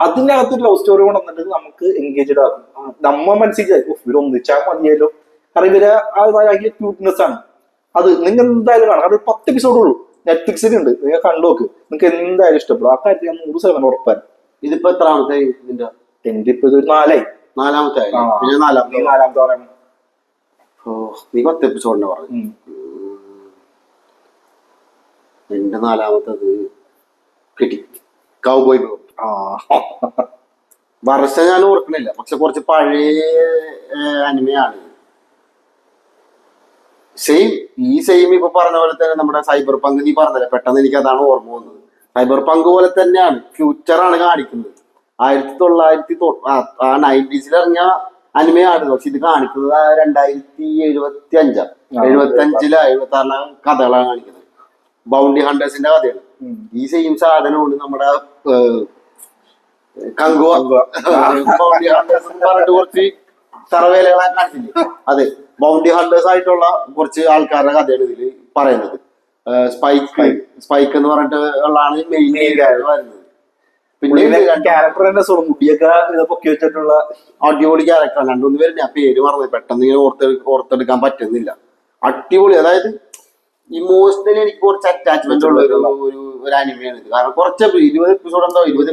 അതിന്റെ അകത്തൊരു ലവ് സ്റ്റോറി കൊണ്ടുവന്നിട്ട് നമുക്ക് എൻഗേജ്ഡ് ആകും. നമ്മ മനസ്സിലാക്കും ഇവർ ഒന്നിച്ചാൽ മതിയല്ലോ. കാരണം ഇവരെ ആ ക്യൂട്ട്നെസ് ആണ്. അത് നിങ്ങൾ എന്തായാലും കാണാം. അത് 10 എപ്പിസോഡുള്ളൂ, നെറ്റ്ഫ്ലിക്സിലുണ്ട്, നിങ്ങൾ കണ്ടുനോക്ക്. നിങ്ങൾക്ക് എന്തായാലും ഇഷ്ടപ്പെടും. ആ കാര്യത്തിൽ ഞാൻ 100% ഉറപ്പാണ്. ഇതിപ്പോ എത്രാമത്തെ ഇതിന്റെ? എന്റെ ഇപ്പൊ ഇത് 4 നാലാമത്തെ പറയാം. നീ 10 എപ്പിസോഡിനെ പറഞ്ഞു. എന്റെ 4-മത്തത് കിട്ടി, കൗബോയ് ബിബോപ്പ്. വർഷം ഞാൻ ഓർക്കണില്ല, പക്ഷെ കുറച്ച് പഴയ അനിമയാണ്. സെയിം ഇപ്പൊ പറഞ്ഞ പോലെ തന്നെ നമ്മുടെ സൈബർ പങ്ക് നീ പറഞ്ഞല്ലേ, പെട്ടെന്ന് എനിക്ക് അതാണ് ഓർമ്മ വന്നത്. സൈബർ പങ്ക് പോലെ തന്നെയാണ്, ഫ്യൂച്ചറാണ് കാണിക്കുന്നത്. 1990s ഇറങ്ങിയ അനിമയാണ്. പക്ഷെ ഇത് കാണിക്കുന്നത് 2075 75-76 കഥകളാണ് കാണിക്കുന്നത്. ബൗണ്ടി ഹണ്ടേഴ്സിന്റെ കഥയാണ്. ഈ സെയിം സാധനമുണ്ട് നമ്മുടെ ബൗണ്ടി ഹണ്ടേഴ്സ് എന്ന് പറഞ്ഞിട്ട് കുറച്ച് സർവേലകളെ കാണിച്ചില്ലേ? അതെ, ബൗണ്ടി ഹണ്ടേഴ്സ് ആയിട്ടുള്ള കുറച്ച് ആൾക്കാരുടെ കഥയാണ് ഇതിൽ പറയുന്നത്. സ്പൈക്ക് എന്ന് പറഞ്ഞിട്ട് ഉള്ളതാണ് മെയിൻ വരുന്നത്. പിന്നെ ക്യാരക്ടറിന്റെ മുടിയൊക്കെ പൊക്കി വെച്ചിട്ടുള്ള അടിപൊളി ക്യാരക്ടറാണ്. 2-3 പേര് ഞാൻ പേര് മറന്നു, പെട്ടെന്ന് ഇങ്ങനെ ഓർത്തെടുക്കാൻ പറ്റുന്നില്ല. അടിപൊളി, അതായത് ഇമോഷണലി എനിക്ക് കുറച്ച് അറ്റാച്ച്മെന്റ് ഉള്ള ഒരു അനിമയാണ് ഇത്. കാരണം കുറച്ച് 20 എപ്പിസോഡ് എന്താ 20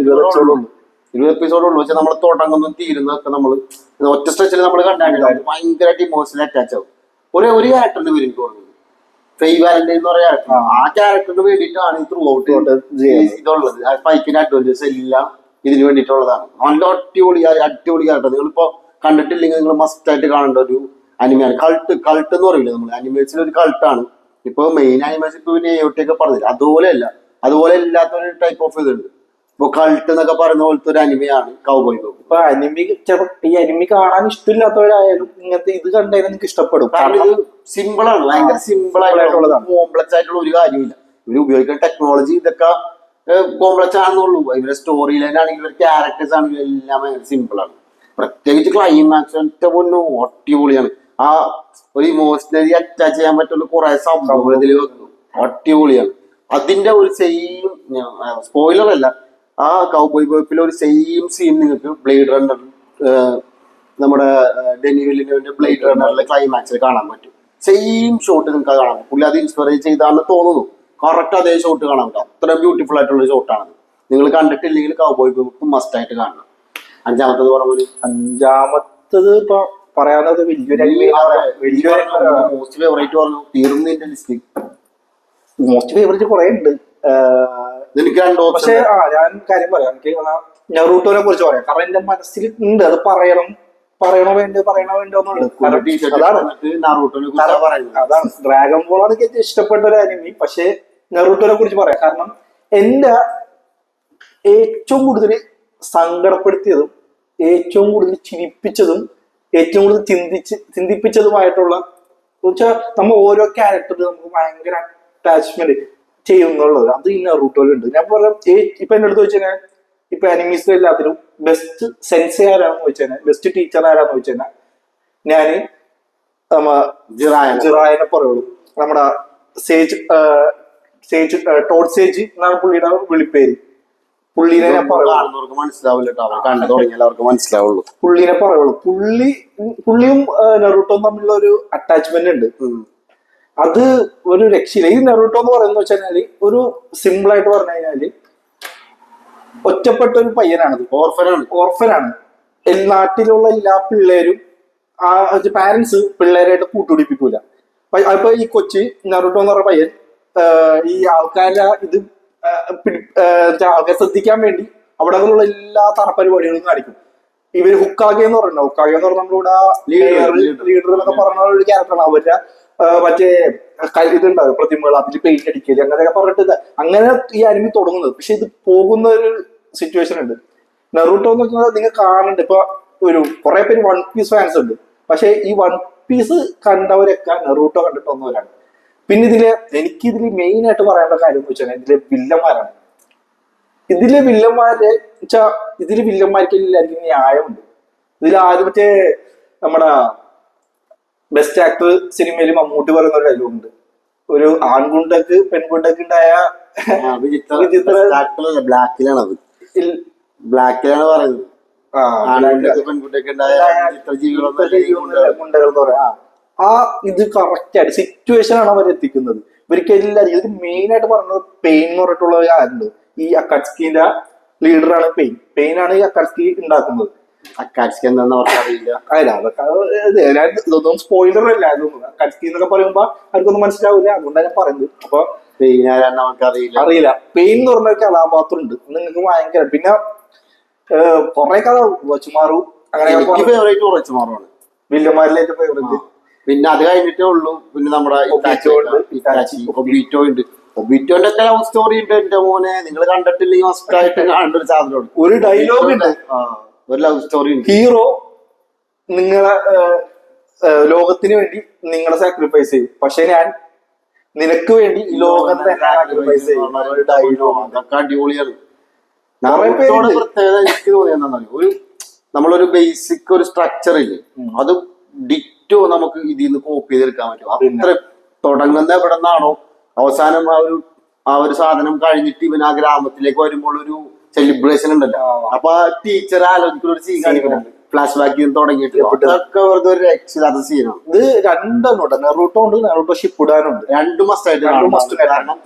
എപ്പിസോഡുള്ളൂ. പക്ഷെ നമ്മൾ തുടങ്ങുന്നതും തീരുന്നതൊക്കെ നമ്മൾ ഒറ്റ സ്ട്രെച്ചിൽ നമ്മൾ കണ്ടാണ്ടില്ല. ഭയങ്കരമായിട്ട് ഇമോഷണലി അറ്റാച്ച് ആവും. ഒരു ക്യാരക്ടറിന് പേര് എനിക്ക് തോന്നുന്നത് ഫെയ് വാലന്റൈൻ എന്ന് പറയുന്ന ക്യാരക്ടർ. ആ ക്യാരക്ടറിന് വേണ്ടിയിട്ടാണ് ത്രൂ ഔട്ട് ഇതുള്ളത്. സ്പൈക്കിന്റെ അഡ്വഞ്ചേഴ്സ് എല്ലാം ഇതിന് വേണ്ടിയിട്ടുള്ളതാണ്. നല്ല അടിപൊളി ക്യാരക്ടർ. നിങ്ങളിപ്പോ കണ്ടിട്ടില്ലെങ്കിൽ നിങ്ങൾ മസ്റ്റ് ആയിട്ട് കാണേണ്ട ഒരു അനിമയാണ്. കൾട്ട് എന്ന് പറയില്ല നമ്മൾ, അനിമേഴ്സിൽ ഒരു കൾട്ടാണ്. ഇപ്പൊ മെയിൻ അനിമേഴ്സ് ഇപ്പൊ ഒക്കെ പറഞ്ഞില്ല, അതുപോലെ ഇല്ലാത്തൊരു ടൈപ്പ് ഓഫ് ഇതുണ്ട്. ഇപ്പൊ കൾട്ട് എന്നൊക്കെ പറയുന്ന പോലത്തെ ഒരു അനിമയാണ് കൗബോയ് ബിബോപ്പ്. ഇപ്പൊ ഈ അനിമി കാണാൻ ഇഷ്ടമില്ലാത്തവരായാലും ഇങ്ങനത്തെ ഇത് കണ്ടതിന് നിങ്ങൾക്ക് ഇഷ്ടപ്പെടും. കാരണം ഇത് സിമ്പിളാണ്, ഭയങ്കര സിമ്പിൾ ആയിട്ടുള്ളതാണ്. കോംപ്ലക്സ് ആയിട്ടുള്ള ഒരു കാര്യമില്ല. ഇവര് ഉപയോഗിക്കുന്ന ടെക്നോളജി ഇതൊക്കെ കോംപ്ലക്സ് ആണെന്നുള്ളൂ. ഇവരുടെ സ്റ്റോറി ലൈൻ ആണെങ്കിലും ഇവരുടെ ക്യാരക്ടേഴ്സ് ആണെങ്കിലും എല്ലാം ഭയങ്കര സിമ്പിൾ ആണ്. പ്രത്യേകിച്ച് ക്ലൈമാക്സ് പൊന്നു അടിപൊളിയാണ്. ആ ഒരു ഇമോഷണലി അറ്റാച്ച് ചെയ്യാൻ പറ്റുന്ന കുറെ സംഭവങ്ങൾ ഇതിൽ വെക്കുന്നു, അടിപൊളിയാണ്. അതിന്റെ ഒരു സെയിം സ്പോയിലർ അല്ല, ആ കൗബോയ് ബിബോപ്പിലെ ഒരു സെയിം സീൻ നിങ്ങൾക്ക് ബ്ലേഡ് റണ്ണർ, നമ്മുടെ ഡെന്നി വില്ലിന്റെ ബ്ലേഡ് റണ്ണറിലെ ക്ലൈമാക്സിൽ കാണാൻ പറ്റും. സെയിം ഷോട്ട് നിങ്ങൾക്ക് കാണാൻ പറ്റും. പുള്ളി അത് ഇൻസ്പയർ ചെയ്താണെന്ന് തോന്നുന്നു. കറക്റ്റ് അതേ ഷോട്ട് കാണാൻ പറ്റും. അത്ര ബ്യൂട്ടിഫുൾ ആയിട്ടുള്ള ഷോട്ടാണ്. നിങ്ങൾ കണ്ടിട്ടില്ലെങ്കിൽ കൗബോയ് ബിബോപ്പ് മസ്റ്റ് ആയിട്ട് കാണണം. അഞ്ചാമത്തത് ഇപ്പൊ പറയാനുള്ളത് മോസ്റ്റ് ഫേവറേറ്റ് പറഞ്ഞു തീർന്നതിന്റെ ലിസ്റ്റ്. മോസ്റ്റ് ഫേവറേറ്റ് കുറെ ഉണ്ട്. എനിക്ക് രണ്ടോ. പക്ഷെ ഞാൻ കാര്യം പറയാം, എനിക്ക് നറൂട്ടോനെ കുറിച്ച് പറയാം. കാരണം എന്റെ മനസ്സിൽ ഉണ്ട്, അത് പറയണോ വേണ്ടോ എന്നുള്ളത്. അതാണ് ഡ്രാഗൺ ബോൾ ആണ് എനിക്ക് ഇഷ്ടപ്പെട്ട ഒരു അനിമി. പക്ഷെ നറൂട്ടോനെ കുറിച്ച് പറയാം. കാരണം എന്റെ ഏറ്റവും കൂടുതൽ സങ്കടപ്പെടുത്തിയതും ഏറ്റവും കൂടുതൽ ചിരിപ്പിച്ചതും ഏറ്റവും കൂടുതൽ ചിന്തിപ്പിച്ചതുമായിട്ടുള്ള വെച്ചാൽ നമ്മൾ ഓരോ ക്യാരക്ടറിൽ നമുക്ക് ഭയങ്കര അറ്റാച്ച്മെന്റ് ചെയ്യുന്നുള്ളത് അത് ഈ നറൂട്ടോയിലുണ്ട്. ഞാൻ പറയാം, ഇപ്പൊ എന്റെ അടുത്ത് വെച്ചാൽ ഇപ്പൊ അനിമീസിൽ എല്ലാത്തിലും ബെസ്റ്റ് സെൻസെ ആരാന്ന് വെച്ചാൽ, ബെസ്റ്റ് ടീച്ചർ ആരാന്ന് വെച്ചാൽ ഞാന് ജിറായനെ പറയുള്ളൂ. നമ്മുടെ സേജ് ടോഡ് സേജ് എന്നാണ് പുള്ളിയുടെ വിളിപ്പേര്. പുള്ളിനെ കാണുന്നവർക്ക് മനസ്സിലാവില്ല കേട്ടോ, അവർ കണ്ടു തുടങ്ങിയാൽ അവർക്ക് മനസ്സിലാവുള്ളൂ. പുള്ളിനെ പറയുള്ളൂ. പുള്ളിയും നെറൂട്ടോയും തമ്മിലുള്ള ഒരു അറ്റാച്ച്മെന്റ് ഉണ്ട്. അത് ഒരു രക്ഷയില്ല. ഈ നെറൂട്ടോ എന്ന് പറയുന്നത് വെച്ച് കഴിഞ്ഞാല് ഒരു സിമ്പിൾ ആയിട്ട് പറഞ്ഞു കഴിഞ്ഞാല് ഒറ്റപ്പെട്ട ഒരു പയ്യനാണത്. ഓർഫനാണ്. നാട്ടിലുള്ള എല്ലാ പിള്ളേരും പാരന്റ്സ് പിള്ളേരായിട്ട് കൂട്ടുപിടിപ്പിക്കൂല. അപ്പൊ ഈ കൊച്ച് നെറൂട്ടോ എന്ന് പറഞ്ഞ പയ്യൻ ഈ ആൾക്കാരുടെ ഇത് ആൾക്കാരെ ശ്രദ്ധിക്കാൻ വേണ്ടി അവിടെയുള്ള എല്ലാ തറപരിപാടികളും കാണിക്കും. ഇവര് ഹുക്കാഗെ എന്ന് പറഞ്ഞോ, ഹുക്കാഗെ എന്ന് പറഞ്ഞ നമ്മുടെ ലീഡർ എന്നൊക്കെ പറഞ്ഞ ഒരു ക്യാരക്ടറാണ്. അവരുടെ മറ്റേ ഇതുണ്ടാവും പ്രതിമകൾ, അതിൽ പെയിന്റ് അടിക്കല് അങ്ങനെയൊക്കെ പറഞ്ഞിട്ട് അങ്ങനെ ഈ അനിമി തുടങ്ങുന്നത്. പക്ഷെ ഇത് പോകുന്ന ഒരു സിറ്റുവേഷൻ ഉണ്ട്. നെറൂട്ടോ എന്ന് വെച്ചാൽ നിങ്ങൾ കാണുന്നുണ്ട്. ഇപ്പൊ ഒരു കുറെ പേര് വൺ പീസ് ഫാൻസ് ഉണ്ട്. പക്ഷെ ഈ വൺ പീസ് കണ്ടവരൊക്കെ നെറൂട്ടോ കണ്ടിട്ട് വന്നവരാണ്. പിന്നെ എനിക്കിതില് മെയിൻ ആയിട്ട് പറയേണ്ട കാര്യം എന്ന് വെച്ചാൽ ഇതിലെ വില്ലന്മാരാണ്. ഇതിലെ വില്ലന്മാര് വെച്ചാ ഇതില് വില്ലന്മാർക്ക് എല്ലാവർക്കും ന്യായമുണ്ട്. ഇതിൽ ആദ്യം മറ്റേ നമ്മുടെ ബെസ്റ്റ് ആക്ടർ സിനിമയിൽ മമ്മൂട്ടി പറയുന്ന ഒരു ഡയലോഗ് ഉണ്ട്. ഒരു ആൺകുണ്ടക്ക് പെൺകുണ്ടക്ക് ഉണ്ടായ ബ്ലാക്കിലാണ് പറയുന്നത്. ഗുണ്ടകൾ എന്ന് പറയാ. ആ ഇത് കറക്റ്റ് ആയിട്ട് സിറ്റുവേഷൻ ആണ് അവർ എത്തിക്കുന്നത്. ഇവർക്ക് എല്ലാവരും ഇത് മെയിൻ ആയിട്ട് പറഞ്ഞത് പെയിൻ എന്ന് പറഞ്ഞിട്ടുള്ള ഒരു ആരുണ്ട്. ഈ അക്കാറ്റ്സ്കിന്റെ ലീഡറാണ് പെയിൻ ആണ് ഈ അക്കാറ്റ്സ്കി ഉണ്ടാക്കുന്നത്. അക്കാറ്റ്സ്കി എന്താന്ന് അവർക്ക് അറിയില്ല. ഇതൊന്നും സ്പോയിലർ അല്ല. ഇതൊന്നും അക്കാറ്റ്സ്കി എന്നൊക്കെ പറയുമ്പോ അവർക്കൊന്നും മനസ്സിലാവില്ല. അതുകൊണ്ടാണ് ഞാൻ പറയുന്നത്. അപ്പൊ പെയിൻ ആരാന്ന് നമുക്ക് അറിയില്ല. പെയിൻ എന്ന് പറഞ്ഞ ഒരു കഥാപാത്രം ഉണ്ട്. നിങ്ങൾക്ക് ഭയങ്കര പിന്നെ കൊറേ കഥ വച്ചുമാറും അങ്ങനെയാണ് വില്ലന്മാരിലേക്ക് ഫേവറേറ്റ്. പിന്നെ അത് കഴിഞ്ഞിട്ടേ ഉള്ളൂ പിന്നെ നമ്മുടെ ഒബീറ്റോ ഉണ്ട്. ഒബീറ്റോന്റെ ഒക്കെ ലവ് സ്റ്റോറി ഉണ്ട്. എന്റെ മോനെ നിങ്ങൾ കണ്ടിട്ടില്ലെങ്കിൽ മസ്റ്റ് ആയിട്ട് കാണേണ്ട ഒരു സാധനമുണ്ട്. ഒരു ഡയലോഗ് ഉണ്ട്, ഒരു ലവ് സ്റ്റോറി ഉണ്ട്. ഹീറോ നിങ്ങളെ ലോകത്തിന് വേണ്ടി നിങ്ങളെ സാക്രിഫൈസ് ചെയ്യും, പക്ഷെ ഞാൻ നിനക്ക് വേണ്ടി ഈ ലോകത്തെ സാക്രിഫൈസ് ചെയ്യും. ഡയലോഗ് അതൊക്കെ അടിപൊളിയാണ്. പ്രത്യേകത എനിക്ക് തോന്നിയെന്നു ഒരു നമ്മളൊരു ബേസിക് ഒരു സ്ട്രക്ചർ ഇല്ലേ, അത് ഡിറ്റോ നമുക്ക് ഇതിൽ നിന്ന് കോപ്പി ചെയ്തെടുക്കാൻ പറ്റും. അത്ര തുടങ്ങുന്ന എവിടെ നിന്നാണോ അവസാനം ആ ഒരു സാധനം കഴിഞ്ഞിട്ട് ഇവൻ ആ ഗ്രാമത്തിലേക്ക് വരുമ്പോൾ ഒരു സെലിബ്രേഷൻ ഉണ്ടല്ലോ. അപ്പൊ ആ ടീച്ചർ ആലോചിക്കുന്ന ഒരു സീൻ കാണിക്കുന്നുണ്ട് ഫ്ലാഷ് ബാക്കിൽ തുടങ്ങിയിട്ട്. അതൊക്കെ വെറുതെ ഒരു രക്ഷിതാത്ത സീനാണ്. ഇത് രണ്ടെണ്ണുണ്ട്, നെറൂട്ടോ ഉണ്ട്, നെറൂട്ടോ ഷിപ്പുഡാനുണ്ട്. രണ്ടും മസ്റ്റ് ആയിട്ട് കാരണം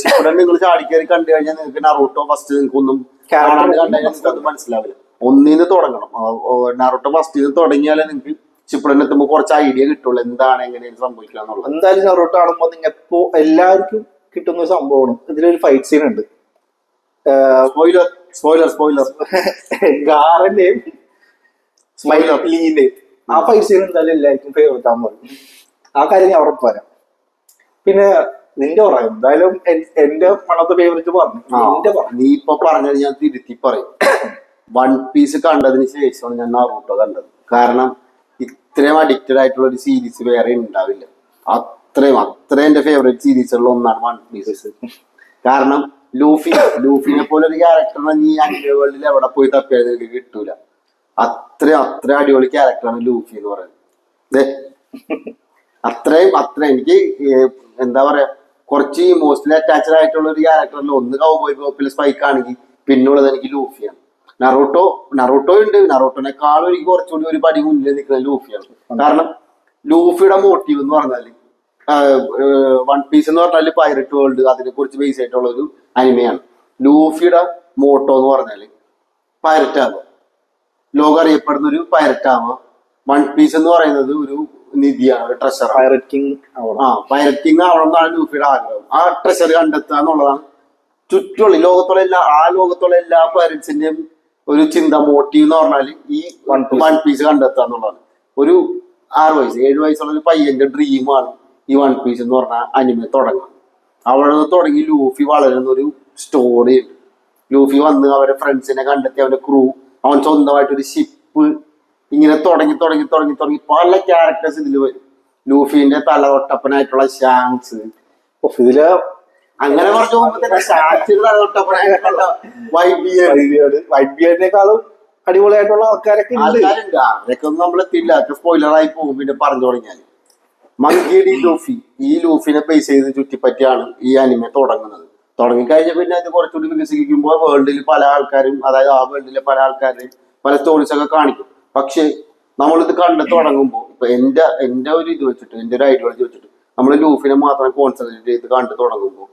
ഷിപ്പുഡൻ നിങ്ങൾ ചാടിക്കയറി കണ്ടു കഴിഞ്ഞാൽ നിങ്ങൾക്ക് നറൂട്ടോ ഫസ്റ്റ് നിങ്ങൾക്ക് ഒന്നും കാണാണ്ട് കണ്ടു കഴിഞ്ഞാൽ നിങ്ങൾക്ക് ഒന്നും മനസ്സിലാവില്ല. ഒന്നിന്ന് തുടങ്ങണം. നറൂട്ടോ ഫസ്റ്റ് നിന്ന് തുടങ്ങിയാലേ നിങ്ങൾക്ക് ഷിപ്പുഡൻ എത്തുമ്പോൾ കുറച്ച് ഐഡിയ കിട്ടുള്ളൂ എന്താണ് എങ്ങനെയാണ് സംഭവിക്കുക എന്നുള്ളത്. എന്തായാലും നറൂട്ടോ കാണുമ്പോൾ നിങ്ങൾക്ക് എല്ലാവർക്കും കിട്ടുന്ന ഒരു സംഭവമാണ്. ഇതിലൊരു ഫൈറ്റ് സീൻ ഉണ്ട്. സ്പോയിലർ ഗാറന്റെയും സ്മൈലിന്റെയും ആ ഫൈറ്റ് സീൻ എന്തായാലും എല്ലാവർക്കും ഫേവറേറ്റ് ആകാൻ പറയും. ആ കാര്യം ഞാൻ ഉറപ്പ് പറയാം. പിന്നെ നിന്റെ പറയാം. എന്തായാലും എന്റെ പണത്തെ ഫേവറേറ്റ് പറഞ്ഞു. നീ ഇപ്പൊ പറഞ്ഞത് ഞാൻ തിരുത്തി പറയും. വൺ പീസ് കണ്ടതിന് ശേഷമാണ് ഞാൻ നറൂട്ടോ കണ്ടത്. കാരണം ഇത്രയും അഡിക്റ്റഡ് ആയിട്ടുള്ള ഒരു സീരീസ് വേറെ ഉണ്ടാവില്ല. അത്രയും എന്റെ ഫേവറേറ്റ് സീരീസുകളിൽ ഒന്നാണ് വൺ പീസ്. കാരണം ലൂഫിനെ പോലെ ഒരു ക്യാരക്ടറിനെ നീ അനിമേ വേൾഡിൽ എവിടെ പോയി തപ്പിയാൽ നിനക്ക് കിട്ടൂല. അത്ര അടിപൊളി ക്യാരക്ടറാണ് ലൂഫി എന്ന് പറയുന്നത്. അത്രയും എനിക്ക് എന്താ പറയാ കുറച്ച് ഇമോഷണലി അറ്റാച്ച്ഡ് ആയിട്ടുള്ള ഒരു ക്യാരക്ടറിൽ ഒന്ന് കൗബോയ് ബോപ്പിലെ സ്പൈക്ക് ആണെങ്കിൽ പിന്നുള്ളത് എനിക്ക് ലൂഫിയാണ്. നറൂട്ടോ ഉണ്ട്. നറൂട്ടോനെക്കാളും എനിക്ക് കുറച്ചുകൂടി ഒരു പടി മുന്നിൽ നിൽക്കുന്ന ലൂഫിയാണ്. കാരണം ലൂഫിയുടെ മോട്ടീവ് എന്ന് പറഞ്ഞാല് വൺ പീസ് എന്ന് പറഞ്ഞാല് പൈററ്റ് വേൾഡ് അതിനെ കുറിച്ച് ബേസ് ആയിട്ടുള്ള ഒരു അനിമയാണ്. ലൂഫിയുടെ മോട്ടോ എന്ന് പറഞ്ഞാല് പൈററ്റ് ആവുക, ലോകം അറിയപ്പെടുന്ന ഒരു പൈററ്റ് ആവുക. വൺ പീസ് എന്ന് പറയുന്നത് ഒരു നിധിയാണ്, ഒരു ട്രഷർ. പൈററ്റ് കിങ് ആവണം എന്നാണ് ലൂഫിയുടെ ആഗ്രഹം. ആ ട്രഷർ കണ്ടെത്തുക എന്നുള്ളതാണ് ചുറ്റുള്ള ലോകത്തുള്ള എല്ലാ പൈററ്റ്സിന്റെയും ഒരു ചിന്ത. മോട്ടീവ് എന്ന് പറഞ്ഞാൽ ഈ വൺ പീസ് കണ്ടെത്തുക എന്നുള്ളതാണ്. ഒരു 7 വയസ്സുള്ള ഒരു പയ്യന്റെ ഡ്രീമാണ് ഈ വൺ പീസ് എന്ന് പറഞ്ഞ അനിമെ തുടങ്ങുക. അവിടെ നിന്ന് തുടങ്ങി ലൂഫി വളരുന്ന ഒരു സ്റ്റോറി ഉണ്ട്. ലൂഫി വന്ന് അവരെ ഫ്രണ്ട്സിനെ കണ്ടെത്തി അവന്റെ ക്രൂ, അവൻ സ്വന്തമായിട്ടൊരു ഷിപ്പ്, ഇങ്ങനെ തുടങ്ങി പല ക്യാരക്ടേഴ്സ് ഇതിൽ വരും. ലൂഫിന്റെ തലതൊട്ടപ്പനായിട്ടുള്ള ഷാങ്സ്, ഇതില് അങ്ങനെ കുറച്ച് പോകുമ്പോ തന്നെ ഷാങ്സിന്റെ തലതൊട്ടപ്പനായിട്ടുള്ള വൈറ്റ് ബിയർഡിനെക്കാളും അടിപൊളിയായിട്ടുള്ള ആൾക്കാരൊക്കെ ഉണ്ട്. ആൾക്കാരുണ്ട്, അവരൊക്കെ ഒന്നും നമ്മളെത്തില്ല, സ്പോയിലറായി പോകും പിന്നെ പറഞ്ഞു തുടങ്ങിയാൽ. മങ്കി ഡി ലൂഫി, ഈ ലൂഫിനെ ബേസ് ചെയ്ത് ചുറ്റിപ്പറ്റിയാണ് ഈ അനിമെ തുടങ്ങുന്നത്. തുടങ്ങിക്കഴിഞ്ഞ പിന്നെ അത് കുറച്ചുകൂടി വികസിക്കുമ്പോൾ വേൾഡിൽ പല ആൾക്കാരും, അതായത് ആ വേൾഡിലെ പല ആൾക്കാരും പല സ്റ്റോറീസ് ഒക്കെ കാണിക്കും. പക്ഷെ നമ്മളിത് കണ്ടു തുടങ്ങുമ്പോൾ, ഇപ്പൊ എന്റെ ഒരു ഇത് വെച്ചിട്ട്, എന്റെ ഒരു ഐഡിയോളജി വെച്ചിട്ട് നമ്മൾ ലൂഫിനെ മാത്രം കോൺസെൻട്രേറ്റ് ചെയ്ത് കണ്ടു തുടങ്ങുമ്പോൾ,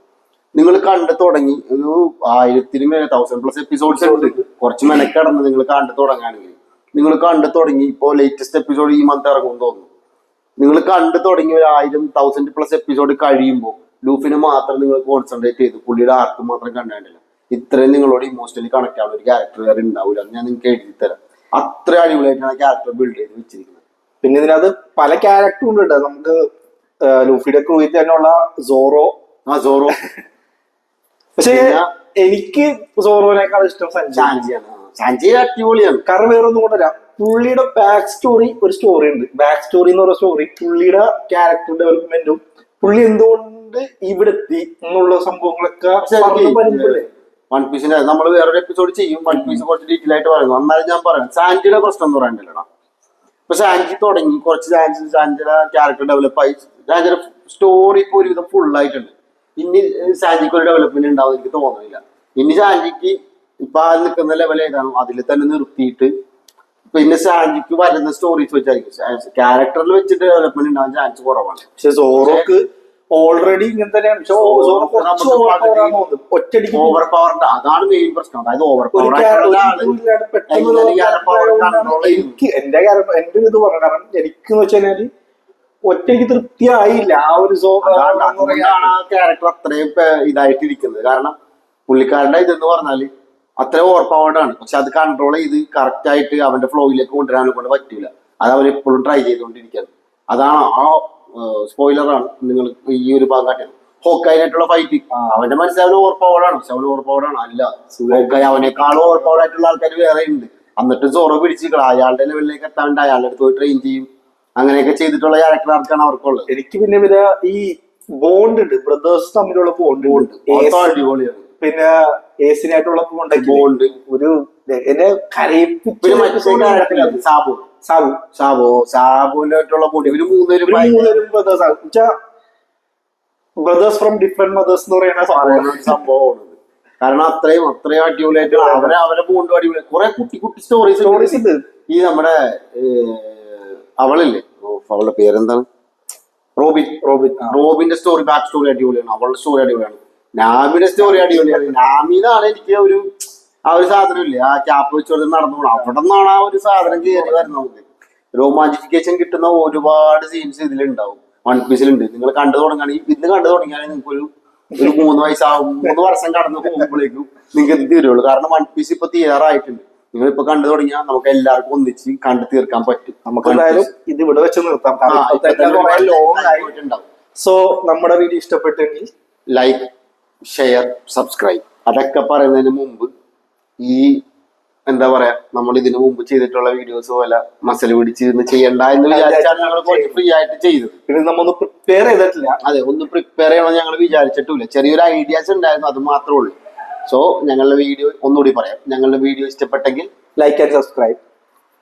നിങ്ങൾ കണ്ടു തുടങ്ങി ഒരു 1000 മേലെ 1000+ എപ്പിസോഡ്സ് ഉണ്ട്. കുറച്ച് മെനക്കടന്ന് നിങ്ങൾ കണ്ടു തുടങ്ങുകയാണെങ്കിൽ, നിങ്ങൾ കണ്ടു തുടങ്ങി ഇപ്പോ ലേറ്റസ്റ്റ് എപ്പിസോഡ് ഈ മന്ത് ഇറങ്ങും തോന്നുന്നു. നിങ്ങൾ കണ്ടു തുടങ്ങി ഒരു 1000+ എപ്പിസോഡ് കഴിയുമ്പോൾ ലൂഫിനെ മാത്രം നിങ്ങൾ കോൺസെൻട്രേറ്റ് ചെയ്ത് പുള്ളിയുടെ ആർക്ക് മാത്രം കണ്ടില്ല, ഇത്രയും നിങ്ങളോട് ഇമോഷണലി കണക്ട് ആവുന്ന ഒരു ക്യാരക്ടർ വേറെ ഉണ്ടാവില്ല. ഞാൻ നിങ്ങൾക്ക് എഴുതി തരാം. അത്ര അടിപൊളിയായിട്ടാണ് ക്യാരക്ടർ ബിൽഡ് ചെയ്ത് വെച്ചിരിക്കുന്നത്. പിന്നെ ഇതിനകത്ത് പല ക്യാരക്ടറും ഉണ്ട്. നമുക്ക് ലൂഫിയുടെ ക്രൂയിൽ തന്നെയുള്ള സോറോ. സോറോ. പക്ഷെ എനിക്ക് സോറോനേക്കാൾ ഇഷ്ടം സാഞ്ചിയാണ്. സാഞ്ചി അടിപൊളിയാണ്. കാരണം വേറെ ഒന്നും കൊണ്ടല്ല, പുള്ളിയുടെ ബാക്ക് സ്റ്റോറി, ഒരു സ്റ്റോറി ഉണ്ട്. ബാക്ക് സ്റ്റോറി എന്ന് പറയുന്ന സ്റ്റോറി പുള്ളിയുടെ ക്യാരക്ടർ ഡെവലപ്മെന്റും പുള്ളി എന്തുകൊണ്ട് ഇവിടെ എത്തി എന്നുള്ള സംഭവങ്ങളൊക്കെ വൺ പീസിന്റെ നമ്മൾ വേറൊരു എപ്പിസോഡ് ചെയ്യും. വൺ പീസ് കുറച്ച് ഡീറ്റെയിൽ ആയിട്ട് പറയുന്നു. എന്നാലും ഞാൻ പറയാം, സാഞ്ചിയുടെ പ്രശ്നം എന്ന് പറയണ്ടല്ലോടാ. ഇപ്പൊ സാഞ്ചി തുടങ്ങി കുറച്ച് സാഞ്ചിയുടെ ക്യാരക്ടർ ഡെവലപ്പായി, സാഞ്ചിയുടെ സ്റ്റോറി ഇപ്പൊ ഒരുവിധം ഫുൾ ആയിട്ടുണ്ട്. ഇനി സാഞ്ചിക്ക് ഒരു ഡെവലപ്മെന്റ് ഉണ്ടാവും എനിക്ക് തോന്നുന്നില്ല. ഇനി സാഞ്ചിക്ക് ഇപ്പൊ ആ നിൽക്കുന്ന ലെവൽ ഏതാണോ അതിൽ തന്നെ നിർത്തിയിട്ട് പിന്നെ സാഞ്ചിക്ക് വരുന്ന സ്റ്റോറീസ് വെച്ചായിരിക്കും ക്യാരക്ടറിൽ വെച്ചിട്ട് ഡെവലപ്മെന്റ് ഉണ്ടാവാൻ ചാൻസ് കുറവാണ്. പക്ഷെ സോറോക്ക് ഓൾറെഡി ഇങ്ങനെ തന്നെയാണ്. ഒറ്റയടിക്ക് ഓവർ പവറിന്റെ അതാണ് മെയിൻ പ്രശ്നം. അതായത് ഓവർ പവർ എനിക്ക് എന്റെ ഇത് പറഞ്ഞു. കാരണം എനിക്ക് വെച്ചാല് ഒറ്റയ്ക്ക് തൃപ്തിയായില്ല ആ ഒരു ക്യാരക്ടർ അത്രയും ഇതായിട്ടിരിക്കുന്നത്. കാരണം പുള്ളിക്കാരന്റെ ഇതെന്ന് പറഞ്ഞാല് അത്രയും ഓവർ പവർഡ് ആണ്. പക്ഷെ അത് കൺട്രോൾ ചെയ്ത് കറക്റ്റ് ആയിട്ട് അവന്റെ ഫ്ലോയിലേക്ക് കൊണ്ടുവരാനെ കൊണ്ട് പറ്റില്ല. അത് അവൻ എപ്പോഴും ട്രൈ ചെയ്തുകൊണ്ടിരിക്കുകയാണ്. അതാണ് ആ സ്പോയിലറാണ് നിങ്ങൾ ഈ ഒരു ഭാഗം കാട്ടിയത്. ഹോക്കായിട്ടുള്ള ഫൈറ്റിംഗ് അവന്റെ മനസ്സിൽ ഓവർ പവർഡ് ആണ്. പക്ഷെ അവൻ ഓവർ പവർഡ് ആണ് അല്ല. ഹോക്കായി അവനേക്കാളും ഓവർ പവർഡ് ആയിട്ടുള്ള ആൾക്കാർ വേറെ ഉണ്ട്. എന്നിട്ട് സോറോ പിടിച്ചിരിക്കണം. അയാളുടെ ലെവലിലേക്ക് എത്താൻ വേണ്ടി അയാളുടെ അടുത്ത് പോയി ട്രെയിൻ ചെയ്യും. അങ്ങനെയൊക്കെ ചെയ്തിട്ടുള്ള ക്യാരക്ടർ ആർക്കാണ് അവർക്കുള്ളത്. എനിക്ക് പിന്നെ ഈ ബോണ്ട് ഉണ്ട്, ബ്രദേഴ്സ് തമ്മിലുള്ള ബോണ്ട് അടിപൊളിയാണ്. പിന്നെ ഏസിനായിട്ടുള്ള ബോണ്ട് ഒരു എന്നെ സാബുവിനായിട്ടുള്ള ബോണ്ട്. ഇവര് മൂന്നുപേരും ബ്രദേഴ്സ് ഫ്രം ഡിഫറെന്റ് മദേഴ്സ് എന്ന് പറയുന്ന സംഭവമാണ്. കാരണം അത്രയും അടിപൊളിയായിട്ട് അവരെ ബോണ്ടും അടിപൊളി. കുറെ കുട്ടി സ്റ്റോറീസ് ഉണ്ട്. ഈ നമ്മുടെ അവളില്ലേ, അവളുടെ പേരെന്താണ്, റോബിന്റെ സ്റ്റോറി, ബാക്ക് സ്റ്റോറി അടിപൊളിയാണ്. അവളുടെ സ്റ്റോറി അടിപൊളിയാണ്. നാമിയുടെ സ്റ്റോറി അടിപൊളിയാണ്. നാമിന്നാണ് എനിക്ക് ആ ഒരു സാധനം ഇല്ലേ, ആ ക്യാപ്പ് വെച്ചോണ്ട് നടന്നു പോകണം. അവിടെ നിന്നാണ് ആ ഒരു സാധനം കയറി വരുന്നത്. നമുക്ക് റൊമാൻറ്റിഫിക്കേഷൻ കിട്ടുന്ന ഒരുപാട് സീൻസ് ഇതിലുണ്ടാവും. വൺ പീസിലുണ്ട്. നിങ്ങൾ കണ്ടു തുടങ്ങുകയാണെങ്കിൽ ഇന്ന് കണ്ടു തുടങ്ങിയാണെങ്കിൽ നിങ്ങൾക്ക് ഒരു 3 വർഷം കടന്നു പോകുമ്പോഴേക്കും നിങ്ങൾക്ക് ഇത് തീരുള്ളൂ. കാരണം വൺ പീസ് ഇപ്പൊ തീരാറായിട്ടുണ്ട്. നിങ്ങൾ ഇപ്പൊ കണ്ടു തുടങ്ങിയാൽ നമുക്ക് എല്ലാവർക്കും ഒന്നിച്ച് കണ്ടു തീർക്കാൻ പറ്റും. നമുക്ക് എന്തായാലും ഇത് ഇവിടെ വെച്ച് നിർത്താം. സോ നമ്മുടെ വീഡിയോ ഇഷ്ടപ്പെട്ടെങ്കിൽ ലൈക്ക്, ഷെയർ, സബ്സ്ക്രൈബ് അതൊക്കെ പറയുന്നതിന് മുമ്പ് ഈ എന്താ പറയാ, നമ്മൾ ഇതിനു മുമ്പ് ചെയ്തിട്ടുള്ള വീഡിയോസ് പോലെ മസൽ പിടിച്ച് ചെയ്യണ്ട എന്ന് വിചാരിച്ചാണ് ഞങ്ങൾ കുറച്ച് ഫ്രീ ആയിട്ട് ചെയ്തത്. പിന്നെ നമ്മൊന്ന് പ്രിപ്പയർ ചെയ്തിട്ടില്ല. അതെ, ഒന്ന് പ്രിപ്പയർ ചെയ്യണമെന്ന് ഞങ്ങൾ വിചാരിച്ചിട്ടില്ല. ചെറിയൊരു ഐഡിയാസ് ഉണ്ടായിരുന്നു, അത് മാത്രമേ ഉള്ളൂ. സോ ഞങ്ങളുടെ വീഡിയോ ഒന്നുകൂടി പറയാം. ഞങ്ങളുടെ വീഡിയോ ഇഷ്ടപ്പെട്ടെങ്കിൽ ലൈക്ക് ആൻഡ് സബ്സ്ക്രൈബ്.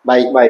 ബൈ.